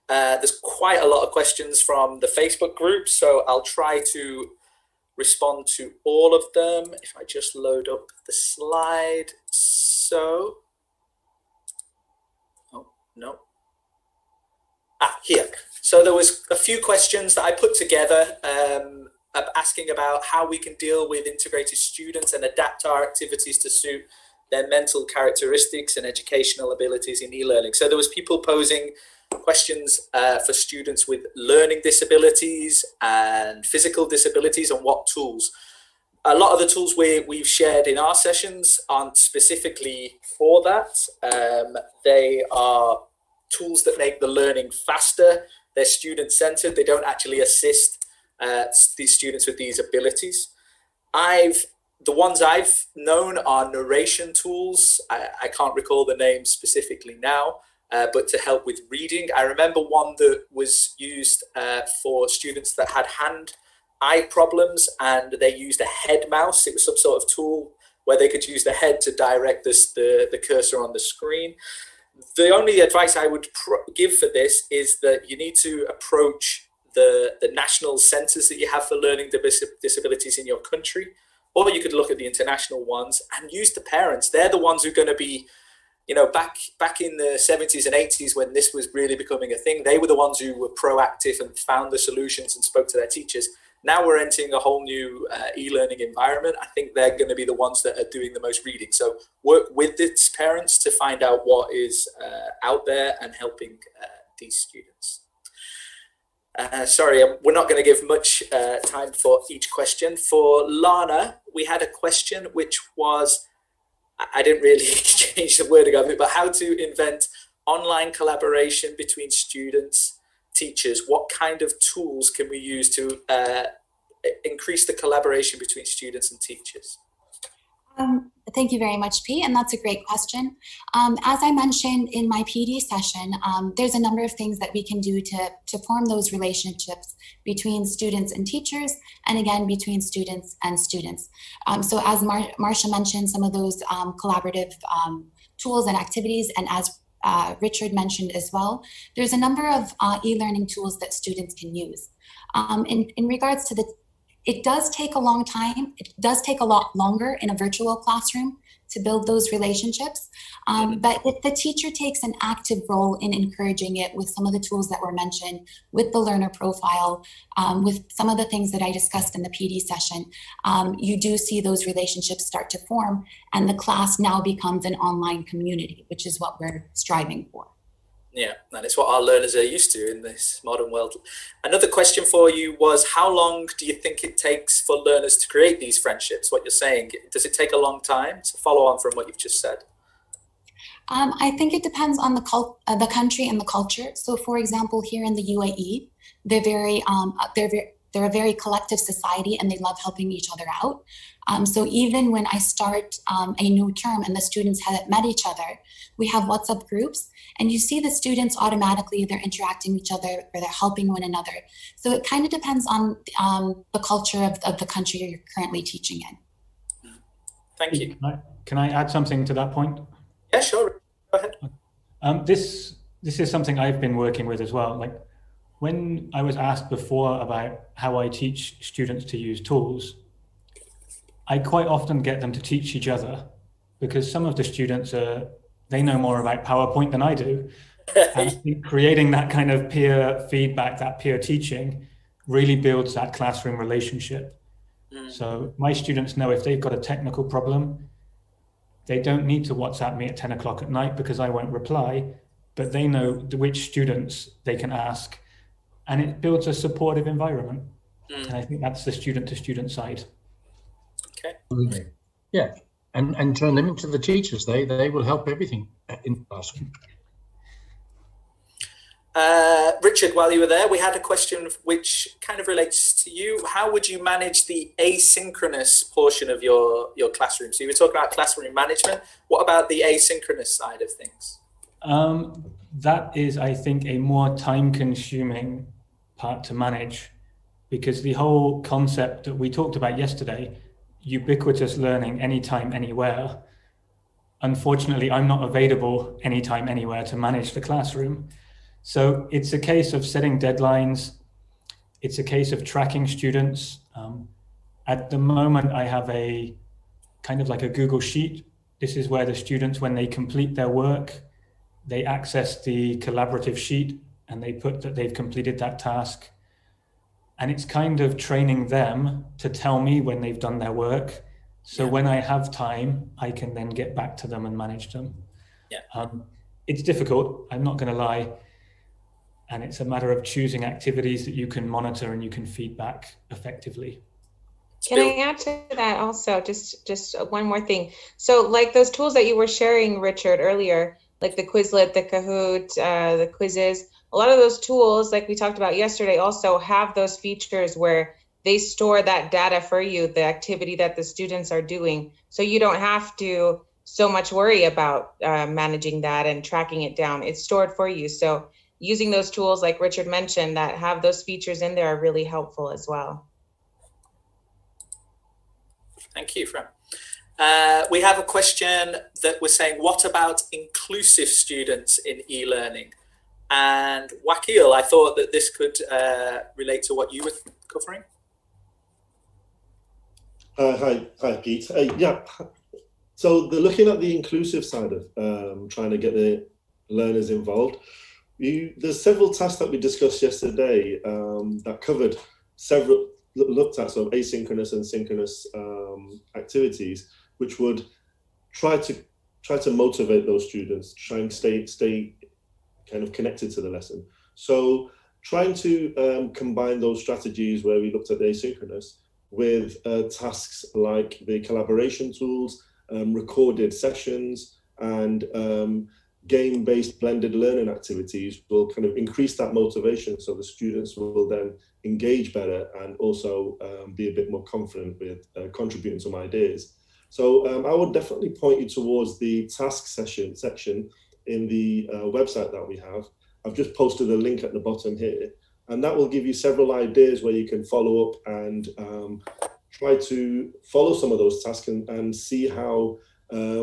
There's quite a lot of questions from the Facebook group, so I'll try to respond to all of them. If I just load up the slide. So, oh, no. Here. So there was a few questions that I put together asking about how we can deal with integrated students and adapt our activities to suit their mental characteristics and educational abilities in e-learning. So there was people posing questions for students with learning disabilities and physical disabilities and what tools. A lot of the tools we've shared in our sessions aren't specifically for that. They are tools that make the learning faster. They're student-centered. They don't actually assist these students with these abilities. The ones I've known are narration tools. I can't recall the name specifically now, but to help with reading. I remember one that was used for students that had hand-eye problems, and they used a head mouse. It was some sort of tool where they could use the head to direct the cursor on the screen. The only advice I would give for this is that you need to approach the national centers that you have for learning disabilities in your country, or you could look at the international ones and use the parents. They're the ones who are going to be, you know, back in the 70s and 80s when this was really becoming a thing, they were the ones who were proactive and found the solutions and spoke to their teachers. Now we're entering a whole new e-learning environment. I think they're going to be the ones that are doing the most reading. So work with its parents to find out what is out there and helping these students. Sorry, we're not going to give much time for each question. For Lana, we had a question which was, I didn't really change the wording of it, but how to invent online collaboration between students, teachers. What kind of tools can we use to increase the collaboration between students and teachers? Thank you very much, Pete, and that's a great question. As I mentioned in my PD session, there's a number of things that we can do to form those relationships between students and teachers, and again, between students and students. So as Marcia mentioned, some of those collaborative tools and activities, and as Richard mentioned as well, there's a number of e-learning tools that students can use. In regards to it does take a long time. It does take a lot longer in a virtual classroom to build those relationships. But if the teacher takes an active role in encouraging it with some of the tools that were mentioned, with the learner profile, with some of the things that I discussed in the PD session, you do see those relationships start to form, and the class now becomes an online community, which is what we're striving for. Yeah, and it's what our learners are used to in this modern world. Another question for you was, how long do you think it takes for learners to create these friendships? What you're saying, does it take a long time? To follow on from what you've just said. I think it depends on the country and the culture. So for example, here in the UAE, they're they're a very collective society and they love helping each other out. So even when I start a new term and the students haven't met each other, we have WhatsApp groups, and you see the students automatically, they're interacting with each other or they're helping one another. So it kind of depends on the culture of the country you're currently teaching in. Thank you. Can I add something to that point? Yeah, sure. Go ahead. This is something I've been working with as well. Like when I was asked before about how I teach students to use tools, I quite often get them to teach each other, because some of the students they know more about PowerPoint than I do. And I think creating that kind of peer feedback, that peer teaching, really builds that classroom relationship. So my students know if they've got a technical problem, they don't need to WhatsApp me at 10 o'clock at night because I won't reply, but they know which students they can ask, and it builds a supportive environment. And I think that's the student to student side. Okay. Absolutely. Yeah, and turn them into the teachers. They will help everything in the classroom. Richard, while you were there, we had a question which kind of relates to you. How would you manage the asynchronous portion of your classroom? So you were talking about classroom management. What about the asynchronous side of things? That is, I think, a more time-consuming part to manage, because the whole concept that we talked about yesterday, ubiquitous learning anytime, anywhere. Unfortunately, I'm not available anytime, anywhere to manage the classroom. So it's a case of setting deadlines. It's a case of tracking students. At the moment, I have a kind of like a Google Sheet. This is where the students, when they complete their work, they access the collaborative sheet and they put that they've completed that task. And it's kind of training them to tell me when they've done their work. So when I have time, I can then get back to them and manage them. It's difficult, I'm not going to lie. And it's a matter of choosing activities that you can monitor and you can feedback effectively. Can I add to that also, just one more thing? So like those tools that you were sharing, Richard, earlier, like the Quizlet, the Kahoot, the quizzes, a lot of those tools, like we talked about yesterday, also have those features where they store that data for you, the activity that the students are doing. So you don't have to so much worry about managing that and tracking it down. It's stored for you. So using those tools, like Richard mentioned, that have those features in there are really helpful as well. Thank you, Fran. We have a question that was saying, what about inclusive students in e-learning? And Wakil, I thought that this could relate to what you were covering. Hi, Pete. Yeah, so looking at the inclusive side of trying to get the learners involved, there's several tasks that we discussed yesterday that covered looked at sort of asynchronous and synchronous activities, which would try to motivate those students, try and stay kind of connected to the lesson. So trying to combine those strategies where we looked at the asynchronous with tasks like the collaboration tools, recorded sessions, and game-based blended learning activities will kind of increase that motivation, so the students will then engage better and also be a bit more confident with contributing some ideas. So I would definitely point you towards the task section in the website that we have. I've just posted a link at the bottom here, and that will give you several ideas where you can follow up and try to follow some of those tasks and see how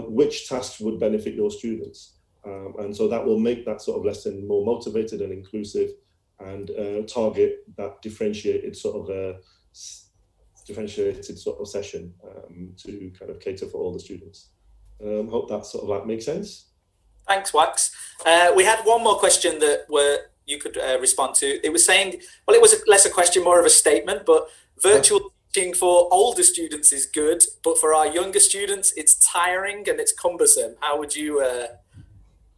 which tasks would benefit your students. And so that will make that sort of lesson more motivated and inclusive, and target that differentiated sort of session to kind of cater for all the students. Hope that sort of like makes sense. Thanks, Wax. We had one more question that you could respond to. It was saying, well, it was less a question, more of a statement, but virtual teaching for older students is good, but for our younger students, it's tiring and it's cumbersome. How would you?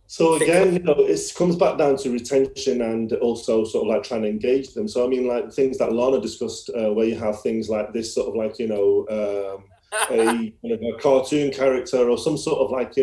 So again, it comes back down to retention and also sort of like trying to engage them. So I mean, like things that Lana discussed, where you have things like this sort of like, a cartoon character or some sort of like,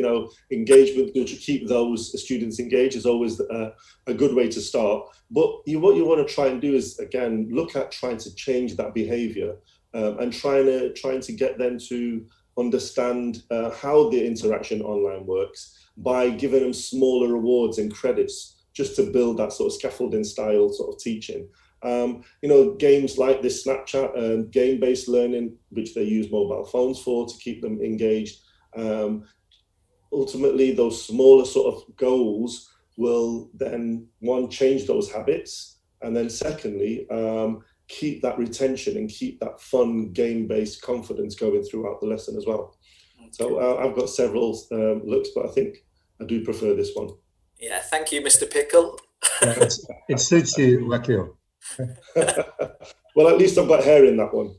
engagement to keep those students engaged is always a good way to start. But what you want to try and do is, again, look at trying to change that behavior and trying to get them to understand how the interaction online works by giving them smaller rewards and credits just to build that sort of scaffolding style sort of teaching. Games like this Snapchat, game-based learning, which they use mobile phones for to keep them engaged. Ultimately, those smaller sort of goals will then, one, change those habits, and then secondly, keep that retention and keep that fun game-based confidence going throughout the lesson as well. So I've got several looks, but I think I do prefer this one. Yeah, thank you, Mr. Pickle. It suits you, Wakil. Well, at least I've got hair in that one.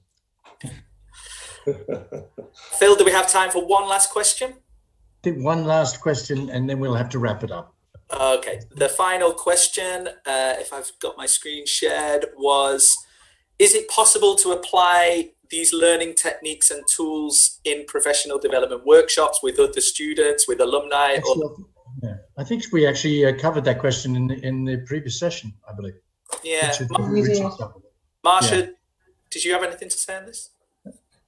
Phil, do we have time for one last question? I think one last question, and then we'll have to wrap it up. Okay, the final question, if I've got my screen shared, was, is it possible to apply these learning techniques and tools in professional development workshops with other students, with alumni? Yeah, I think we actually covered that question in the previous session, I believe. Yeah. Marsha, did you have anything to say on this?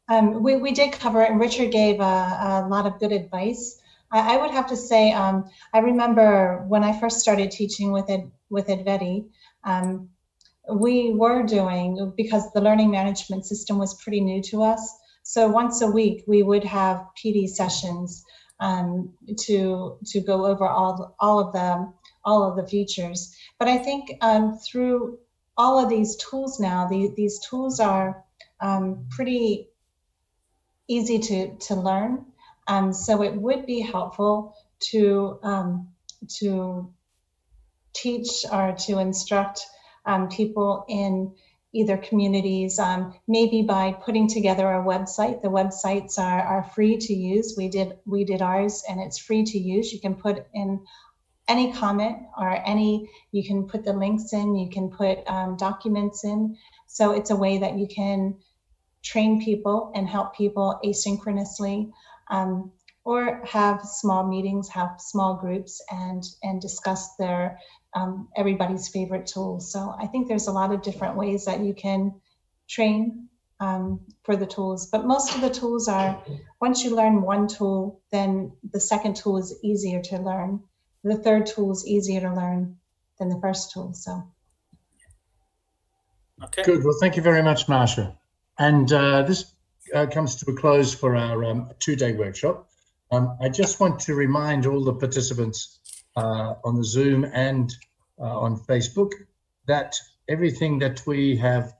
We did cover it, and Richard gave a lot of good advice. I would have to say, I remember when I first started teaching with ADDI, we were doing, because the learning management system was pretty new to us, so once a week we would have PD sessions to go over all of the features. But I think through all of these tools now, these tools are pretty easy to learn. So it would be helpful to teach or to instruct people in either communities, maybe by putting together a website. The websites are free to use. We did ours, and it's free to use. You can put in any comment or you can put the links in, you can put documents in. So it's a way that you can train people and help people asynchronously, or have small meetings, have small groups, and discuss their everybody's favorite tools. So I think there's a lot of different ways that you can train for the tools, but most of the tools are, once you learn one tool, then the second tool is easier to learn. The third tool is easier to learn than the first tool. So. Okay. Good. Well, thank you very much, Marsha. And this comes to a close for our two-day workshop. I just want to remind all the participants on the Zoom and on Facebook that everything that we have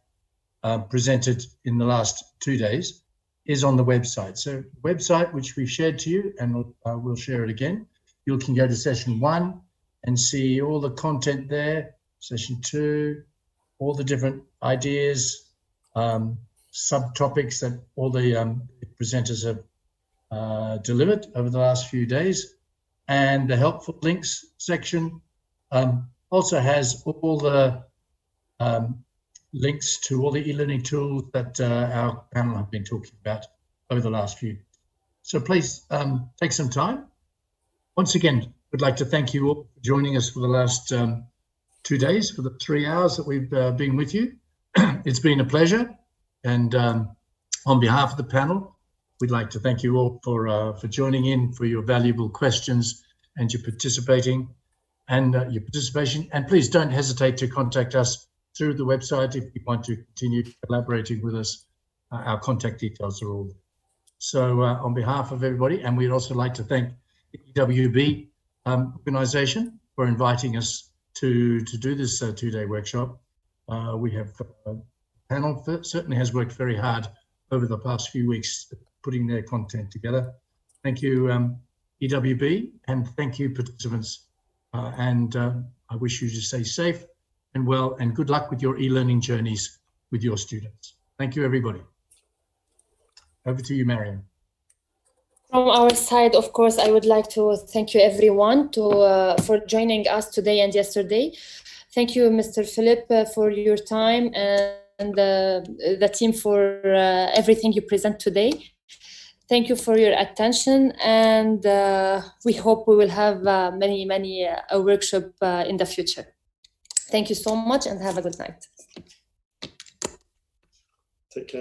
presented in the last 2 days is on the website. So website, which we've shared to you, and we'll share it again. You can go to session 1 and see all the content there. Session 2, all the different ideas, subtopics that all the presenters have delivered over the last few days. And the helpful links section also has all the links to all the e-learning tools that our panel have been talking about over the last few. So please take some time. Once again, we'd like to thank you all for joining us for the last 2 days, for the 3 hours that we've been with you. It's been a pleasure. And on behalf of the panel, we'd like to thank you all for joining in, for your valuable questions and your participation. And please don't hesitate to contact us through the website if you want to continue collaborating with us. Our contact details are all there. So on behalf of everybody, and we'd also like to thank the EWB organisation for inviting us to do this two-day workshop. We have a panel that certainly has worked very hard over the past few weeks putting their content together. Thank you, EWB, and thank you, participants. I wish you to stay safe and well, and good luck with your e-learning journeys with your students. Thank you, everybody. Over to you, Mariam. From our side, of course, I would like to thank you, everyone, for joining us today and yesterday. Thank you, Mr. Philip, for your time, and the team for everything you present today. Thank you for your attention, and we hope we will have many workshops in the future. Thank you so much and have a good night. Take care.